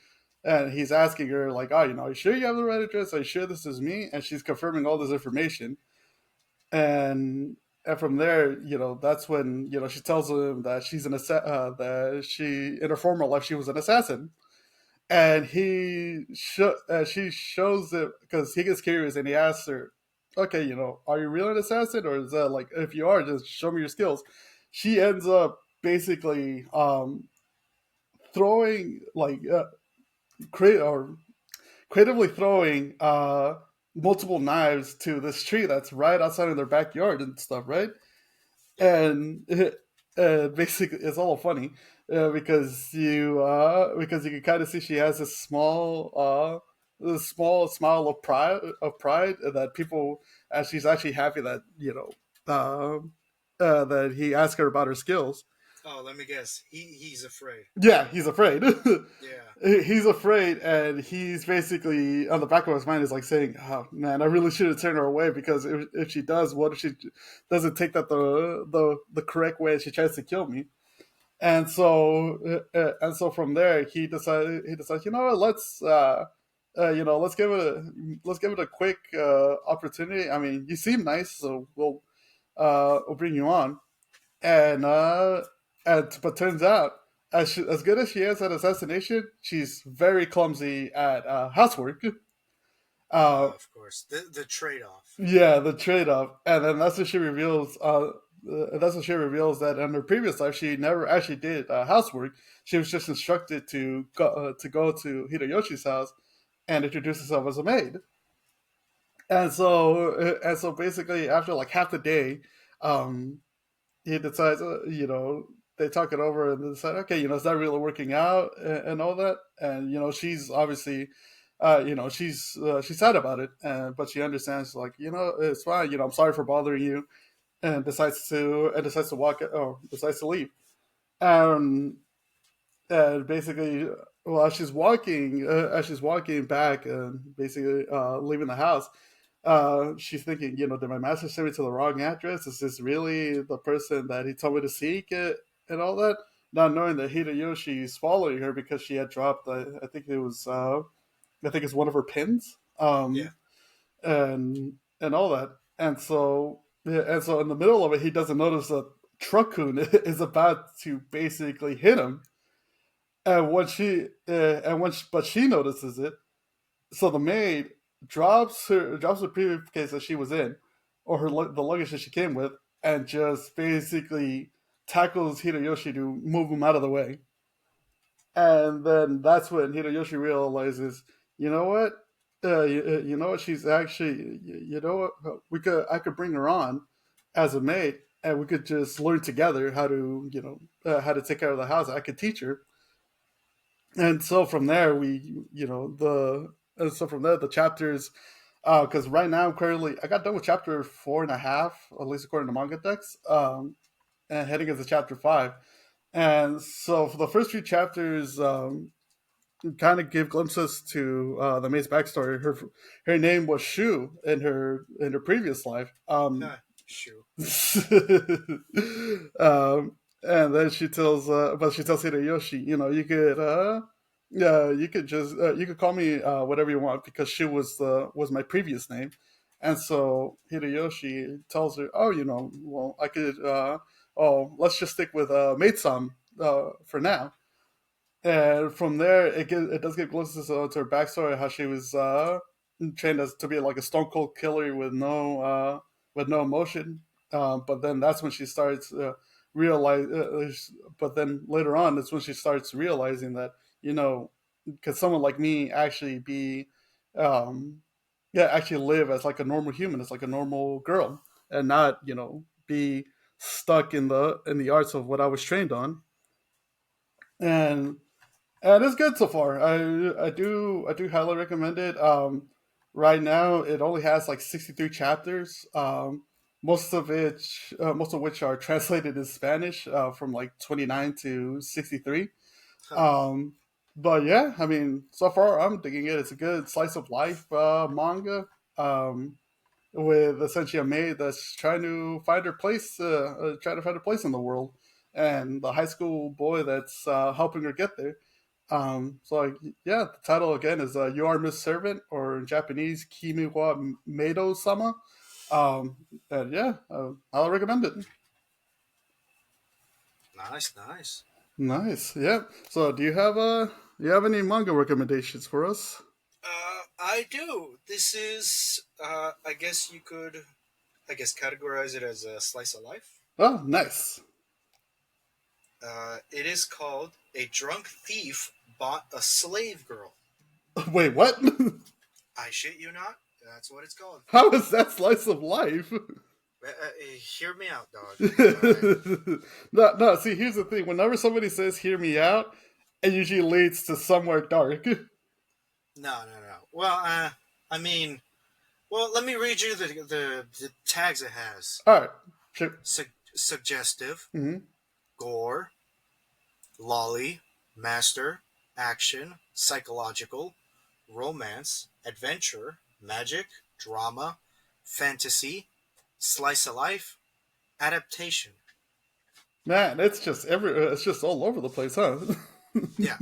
A: And he's asking her like, oh, are you sure you have the right address? Are you sure this is me? And she's confirming all this information. And from there, that's when she tells him that that she in her former life she was an assassin. And she shows it because he gets curious and he asks her, "Okay, are you really an assassin, or is that like if you are, just show me your skills?" She ends up basically throwing like or creatively throwing multiple knives to this tree that's right outside of their backyard and stuff, right?
B: Yeah.
A: And basically it's all funny because you can kind of see she has this small smile of pride that people, and she's actually happy that that he asked her about her skills.
B: Oh, let me guess. He's afraid.
A: Yeah, he's afraid.
B: Yeah.
A: He's afraid, and he's basically on the back of his mind is like saying, "Oh man, I really should have turned her away because if she does, what if she doesn't take that the correct way and she tries to kill me?" And so from there he decides, what, let's give it a quick opportunity. I mean, you seem nice, so we'll bring you on. And uh and but turns out, as good as she is at assassination, she's very clumsy at housework. uh
B: Of course. The trade off.
A: yeah, the trade-off. And then that's when she reveals that in her previous life she never actually did housework. She was just instructed to go to Hideyoshi's house and introduce herself as a maid. And so basically, after like half the day, um, he decides, they talk it over and they decide, okay, it's not really working out and all that. And she's obviously, she's sad about it, but she understands, like, it's fine. I'm sorry for bothering you, and decides to leave. Um, and basically, well, as she's walking back and basically leaving the house, she's thinking, did my master send me to the wrong address? Is this really the person that he told me to seek and all that? Not knowing that Hideyoshi is following her because she had dropped, I think it's one of her pins,
B: Yeah.
A: and all that. And so in the middle of it, he doesn't notice that Truckun is about to basically hit him. But she notices it. So the maid drops the briefcase that she was in, or the luggage that she came with, and just basically tackles Hideyoshi to move him out of the way. And then that's when Hideyoshi realizes, you know what, you know what, she's actually, you know what, I could bring her on as a maid, and we could just learn together how to take care of the house. I could teach her. And so from there, from there the chapters, because right now currently I got done with chapter 4.5, at least according to manga decks, and heading into chapter 5. And so for the first few chapters, kind of give glimpses to the maid's backstory. Her name was Shu in her previous life.
B: Shoot.
A: And then she tells Hideyoshi, you could just you could call me whatever you want because Shu was my previous name. And so Hideyoshi tells her, oh, well, I could, let's just stick with maid-san for now. And from there, it does get glimpses to her backstory, how she was trained as to be like a stone cold killer with no emotion. But then that's when she starts realize. But then later on, that's when she starts realizing that could someone like me actually be, actually live as like a normal human, as like a normal girl, and not be stuck in the arts of what I was trained on. And it's good so far. I do highly recommend it. Right now, it only has like 63 chapters. Most of which are translated in Spanish from like 29 to 63.
B: Huh.
A: Um, but yeah, I mean, so far I'm digging it. It's a good slice of life manga. With essentially a maid that's trying to find her place in the world, and the high school boy that's helping her get there. Yeah, the title again is "You Are Miss Servant," or in Japanese, "Kimi wa Meido Sama." And yeah, I'll recommend it.
B: Nice, nice.
A: Nice, yeah. So, do you have any manga recommendations for us?
B: I do. This is, I guess you could, I guess, categorize it as a slice of life.
A: Oh, nice.
B: It is called A Drunk Thief Bought a Slave Girl.
A: Wait, what?
B: I shit you not. That's what it's called.
A: How is that slice of life?
B: Hear me out, dog. Alright.
A: No, no. See, here's the thing. Whenever somebody says "hear me out," it usually leads to somewhere dark.
B: No, no, no. Well, I mean, well, let me read you the tags it has.
A: All right, sure.
B: Suggestive,
A: Mm-hmm.
B: gore, lolly, master, action, psychological, romance, adventure, magic, drama, fantasy, slice of life, adaptation.
A: Man, it's just all over the place, huh?
B: Yeah.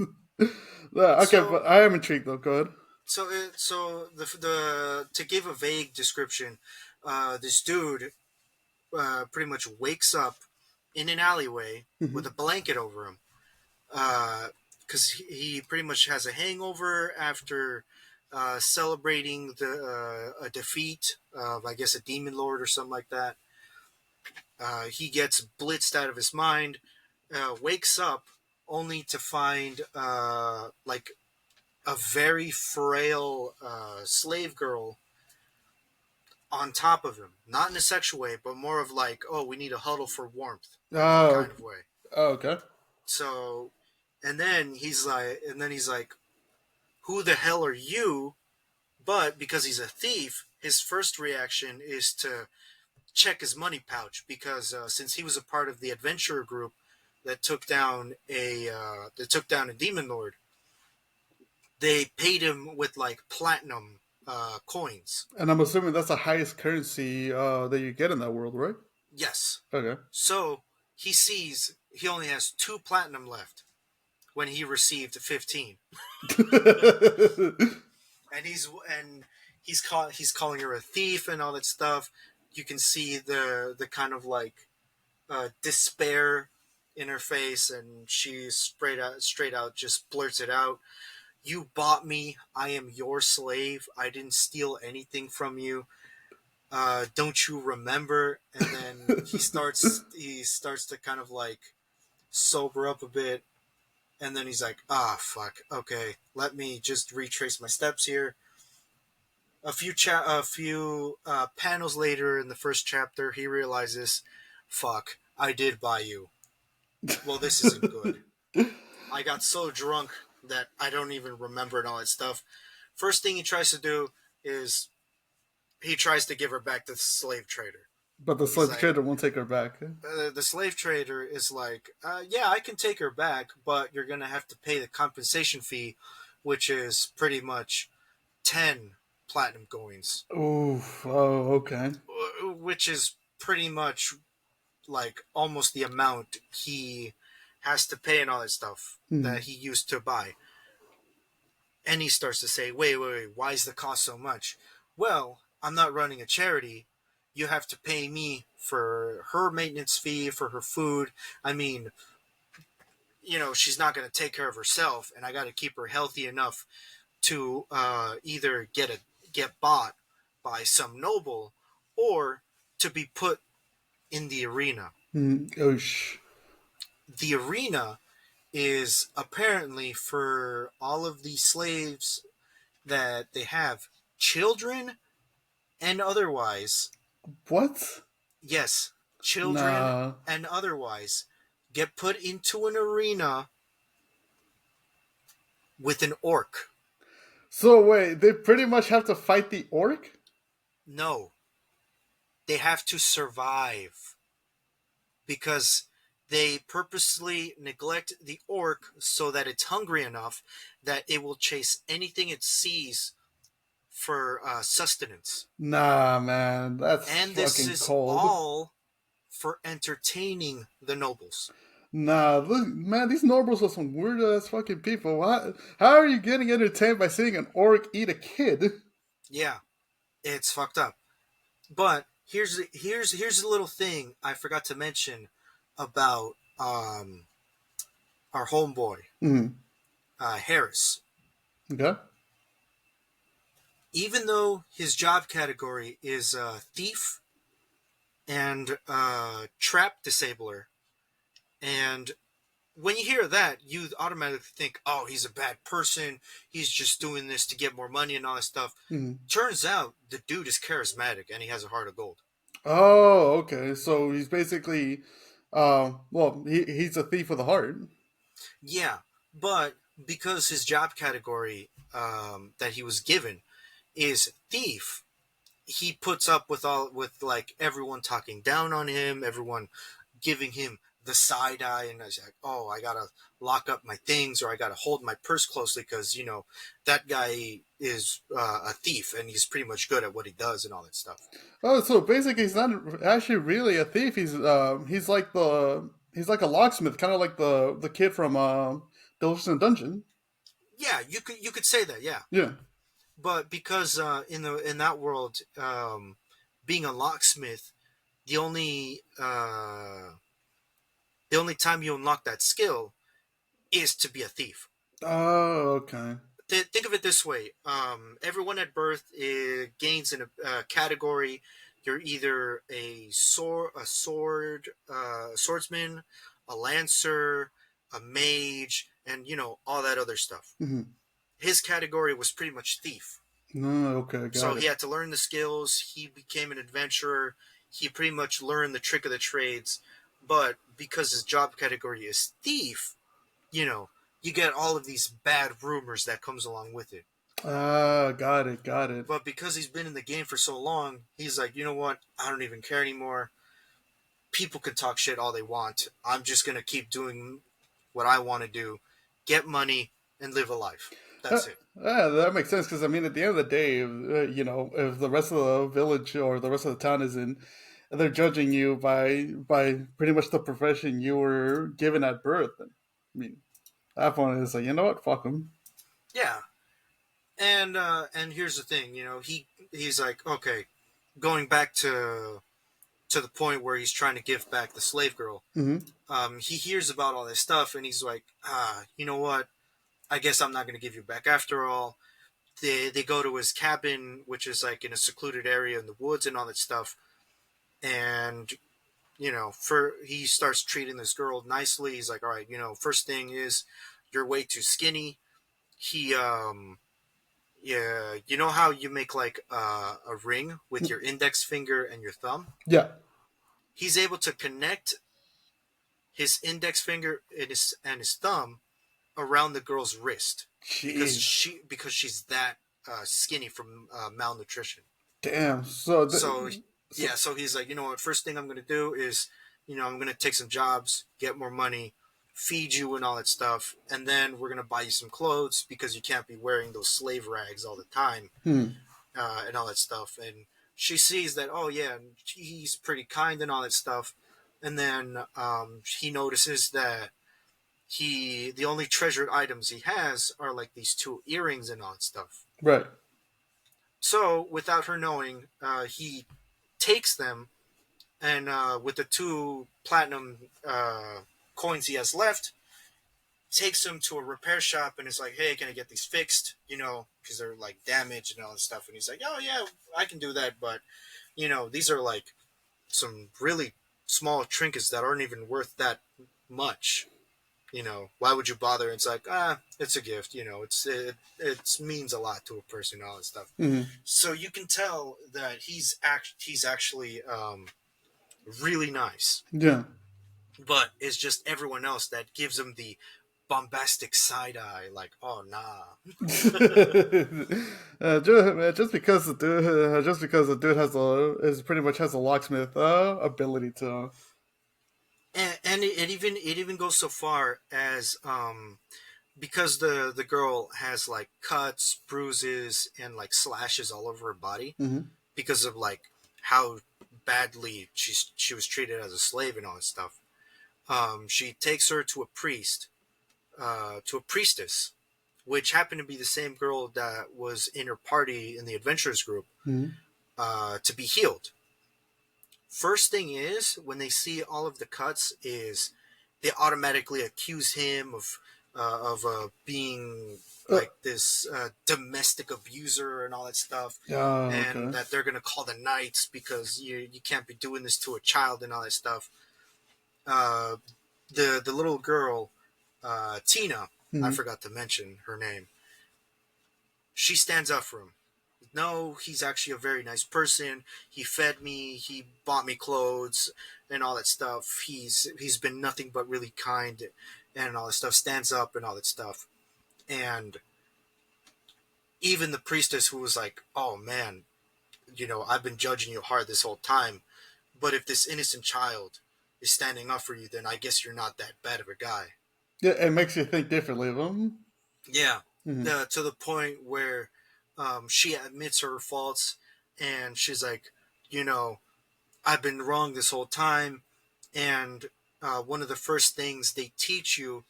A: Yeah, okay,
B: So
A: but I am intrigued though. Go ahead.
B: so the to give a vague description, this dude pretty much wakes up in an alleyway with
A: Mm-hmm.
B: a blanket over him because he pretty much has a hangover after celebrating a defeat of, I guess, a demon lord or something like that. He gets blitzed out of his mind, wakes up only to find like a very frail slave girl on top of him, not in a sexual way, but more of like, oh, we need a huddle for warmth
A: Oh,
B: kind of way.
A: okay.
B: So, and then he's like, who the hell are you? But because he's a thief, his first reaction is to check his money pouch because since he was a part of the adventurer group that took down a demon lord, they paid him with like platinum coins.
A: And I'm assuming that's the highest currency that you get in that world, right?
B: Yes.
A: Okay.
B: So he sees he only has two platinum left when he received 15, and he's calling her a thief and all that stuff. You can see the kind of like despair in her face, and she straight out just blurts it out. You bought me. I am your slave. I didn't steal anything from you. Don't you remember? And then he starts to kind of like sober up a bit, and then he's like, ah, fuck. Okay, let me just retrace my steps here. A few panels later in the first chapter, he realizes, fuck, I did buy you. Well, this isn't good. I got so drunk. that I don't even remember and all that stuff. First thing he tries to do is he tries to give her back to the slave trader.
A: But the
B: He's
A: slave
B: like,
A: trader won't take her back.
B: the slave trader is like, yeah, I can take her back, but you're going to have to pay the compensation fee, which is pretty much 10 platinum coins,
A: Oof. Oh, okay.
B: which is pretty much like almost the amount he has to pay and all that stuff
A: Hmm.
B: that he used to buy. And he starts to say, wait, why is the cost so much? Well, I'm not running a charity. You have to pay me for her maintenance fee, for her food. I mean, she's not going to take care of herself, and I got to keep her healthy enough to either get bought by some noble or to be put in the arena.
A: Hmm. Oosh.
B: The arena is apparently for all of the slaves that they have, children and otherwise.
A: What?
B: Yes, children
A: Nah.
B: and otherwise get put into an arena with an orc.
A: So wait, they pretty much have to fight the orc?
B: No, they have to survive because they purposely neglect the orc so that it's hungry enough that it will chase anything it sees for sustenance.
A: Nah, man, that's
B: And this
A: fucking
B: is
A: cold.
B: all for entertaining the nobles.
A: Nah, look, man, these nobles are some weird ass fucking people. How are you getting entertained by seeing an orc eat a kid?
B: Yeah, it's fucked up. But here's a little thing I forgot to mention about our homeboy
A: Hmm.
B: Harris.
A: Okay.
B: Even though his job category is thief and trap disabler, and when you hear that, you automatically think, "Oh, he's a bad person. He's just doing this to get more money and all that stuff."
A: Hmm.
B: Turns out the dude is charismatic and he has a heart of gold.
A: Oh, okay. So he's basically, well, he's a thief with a heart.
B: Yeah, but because his job category that he was given is thief, he puts up with like everyone talking down on him, everyone giving him the side eye, and I was like, oh, I gotta lock up my things or I gotta hold my purse closely because that guy is a thief and he's pretty much good at what he does and all that stuff.
A: Oh, so basically, he's not actually really a thief. He's like a locksmith, kind of like the kid from Delicious Dungeon.
B: Yeah, you could say that, yeah.
A: Yeah.
B: But because in that world, being a locksmith, the only time you unlock that skill is to be a thief.
A: Oh, okay.
B: Think of it this way: everyone at birth gains in a category. You're either a swordsman, a lancer, a mage, and all that other stuff.
A: Hmm.
B: His category was pretty much thief.
A: No, okay,
B: So
A: got
B: he
A: it.
B: had to learn the skills. He became an adventurer. He pretty much learned the trick of the trades. But because his job category is thief, you know, you get all of these bad rumors that comes along with it.
A: Ah, got it, got it.
B: But because he's been in the game for so long, he's like, you know what? I don't even care anymore. People can talk shit all they want. I'm just gonna keep doing what I want to do, get money, and live a life. That's it.
A: Yeah, that makes sense because I mean, at the end of the day, if the rest of the village or the rest of the town isn't, they're judging you by pretty much the profession you were given at birth. I mean, that point is like, you know what, fuck them.
B: Yeah. And here's the thing, he's like, okay, going back to the point where he's trying to give back the slave girl.
A: Hmm.
B: He hears about all this stuff and he's like, you know what? I guess I'm not going to give you back after all. They go to his cabin, which is like in a secluded area in the woods and all that stuff. And for he starts treating this girl nicely. He's like, all right, first thing is you're way too skinny. He Yeah, you know how you make like a ring with your index finger and your thumb?
A: Yeah.
B: He's able to connect his index finger and his thumb around the girl's wrist
A: Jeez.
B: because she's that skinny from malnutrition.
A: Damn. So,
B: So
A: so
B: yeah, so he's like, you know what? First thing I'm gonna do is, I'm gonna take some jobs, get more money, feed you and all that stuff, and then we're gonna buy you some clothes because you can't be wearing those slave rags all the time,
A: hmm.
B: and all that stuff. And she sees that, oh yeah, he's pretty kind and all that stuff, and then he notices that the only treasured items he has are like these two earrings and all that stuff.
A: Right.
B: So without her knowing, he takes them and with the two platinum coins he has left, takes them to a repair shop and is like, "Hey, can I get these fixed?" Because they're like damaged and all this stuff. And he's like, "Oh yeah, I can do that, but these are like some really small trinkets that aren't even worth that much. Why would you bother?" It's like, it's a gift. It means a lot to a person, all that stuff.
A: Hmm.
B: So you can tell that he's actually really nice,
A: Yeah.
B: but it's just everyone else that gives him the bombastic side eye, like, oh nah.
A: Just because the dude is pretty much has a locksmith ability to.
B: And it even goes so far as because the girl has like cuts, bruises, and like slashes all over her body
A: Hmm.
B: because of like how badly she was treated as a slave and all that stuff. She takes her to a priestess, which happened to be the same girl that was in her party in the adventurers group,
A: Hmm.
B: to be healed. First thing is, when they see all of the cuts, is they automatically accuse him of being
A: Uh,
B: like this domestic abuser and all that stuff, and
A: okay.
B: that they're gonna call the knights because you can't be doing this to a child and all that stuff. Uh, the little girl, Tina, I
A: Hmm.
B: forgot to mention her name. She stands up for him. No, he's actually a very nice person. He fed me, he bought me clothes and all that stuff. He's been nothing but really kind and all that stuff. Stands up and all that stuff. And even the priestess who was like, "Oh man, I've been judging you hard this whole time, but if this innocent child is standing up for you, then I guess you're not that bad of a guy."
A: Yeah, it makes you think differently of him.
B: Yeah,
A: Hmm.
B: to the point where she admits her faults and she's like, you know, I've been wrong this whole time. And one of the first things they teach you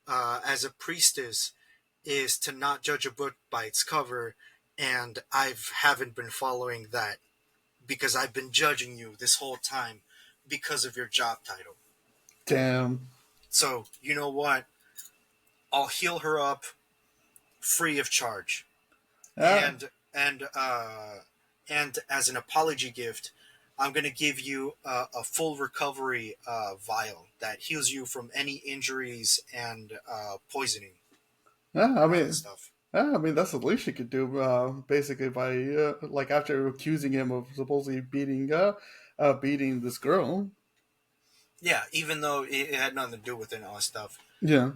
B: as a priestess is to not judge a book by its cover. And I haven't been following that because I've been judging you this whole time because of your job title.
A: Damn.
B: So, you know what? I'll heal her up free of charge.
A: Yeah.
B: And as an apology gift, I'm going to give you a full recovery vial that heals you from any injuries and poisoning
A: Yeah.
B: and all that stuff.
A: Yeah, I mean that's the least you could do. Basically, by like after accusing him of supposedly beating this girl.
B: Yeah, even though it had nothing to do with it and all that stuff,
A: Yeah.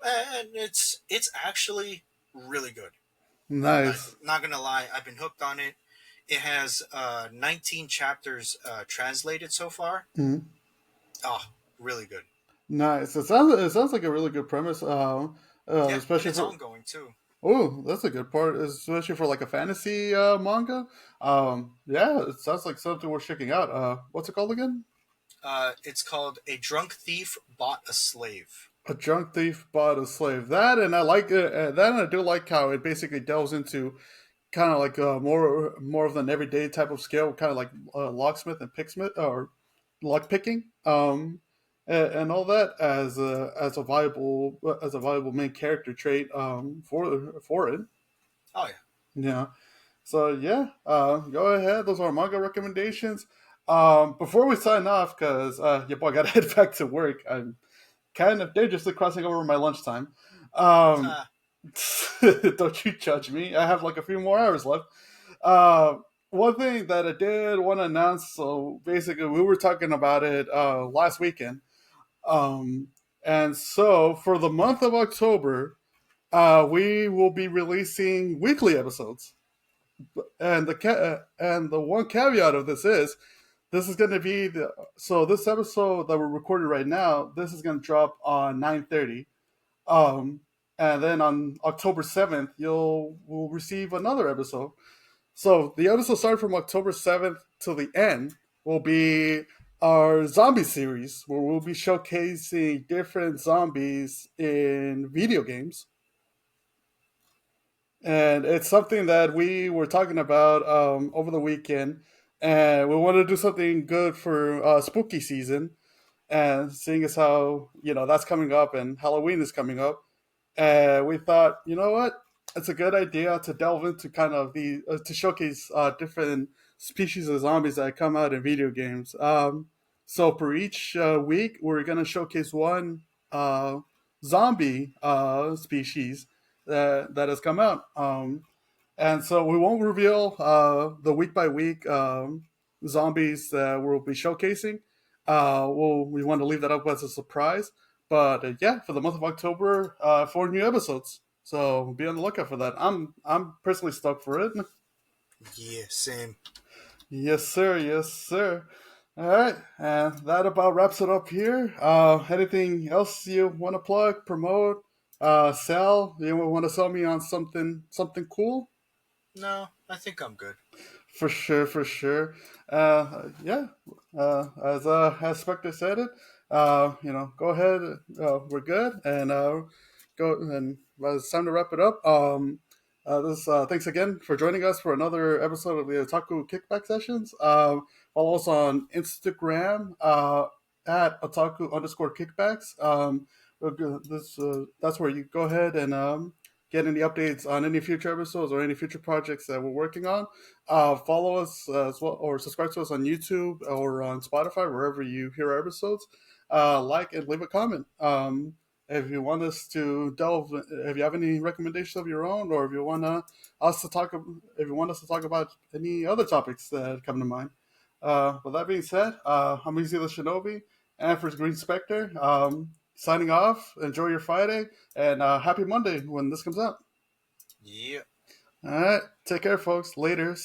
B: and it's actually really good.
A: Nice.
B: Not gonna lie, I've been hooked on it. It has 19 chapters translated so far.
A: Mhm.
B: Oh, really good.
A: Nice. It sounds like a really good premise.
B: Yeah, and
A: Especially
B: it's
A: for
B: ongoing too.
A: oh, that's a good part. Especially for like a fantasy manga. Yeah, it sounds like something worth checking out. What's it called again?
B: It's called A Drunk Thief Bought a Slave.
A: A drunk thief bought a slave. That and I like it. That and I do like how it basically delves into kind of like more of an everyday type of skill, kind of like locksmith and picksmith or lock picking, and all that as a viable main character trait for it.
B: Oh yeah.
A: Yeah. So yeah, go ahead. Those are manga recommendations. Before we sign off, because your boy got to head back to work. I'm kind of dangerously crossing over my lunchtime. Um,
B: Uh,
A: don't you judge me. I have like a few more hours left. Uh, One thing that I did want to announce. So basically, we were talking about it last weekend. Um, And so for the month of October, we will be releasing weekly episodes. And the one caveat of this is going to be this episode that we're recording right now. This is going to drop on 9:30. Um, and then on October 7th, we'll receive another episode. So the episode starting from October 7th till the end will be our zombie series, where we'll be showcasing different zombies in video games. And it's something that we were talking about over the weekend, and we wanted to do something good for spooky season. And seeing as how that's coming up and Halloween is coming up, we thought, you know what, it's a good idea to delve into kind of the to showcase different species of zombies that come out in video games. So for each week, we're gonna showcase one zombie species that has come out. And so we won't reveal the week by week zombies that we'll be showcasing. We want to leave that up as a surprise. But yeah, for the month of October, 4 new episodes. So be on the lookout for that. I'm personally stoked for it.
B: Yeah, same.
A: Yes, sir. Yes, sir. All right, and that about wraps it up here. Anything else you want to plug, promote, sell? You want to sell me on something cool?
B: No, I think I'm good.
A: For sure, for sure. Yeah, as Spectre said it, go ahead. We're good, and go and it's time to wrap it up. This Thanks again for joining us for another episode of the Otaku Kickback Sessions. Follow us on Instagram at Otaku_kickbacks. That's where you go ahead and get any updates on any future episodes or any future projects that we're working on. Follow us as well, or subscribe to us on YouTube or on Spotify, wherever you hear our episodes. Like and leave a comment. If you want us to delve, if you have any recommendations of your own, or if you want us to talk, if you want us to talk about any other topics that come to mind. With that being said, I'm Easy the Shinobi, and for Green Specter, signing off. Enjoy your Friday, and happy Monday when this comes out.
B: Yeah.
A: All right, take care, folks. Laters.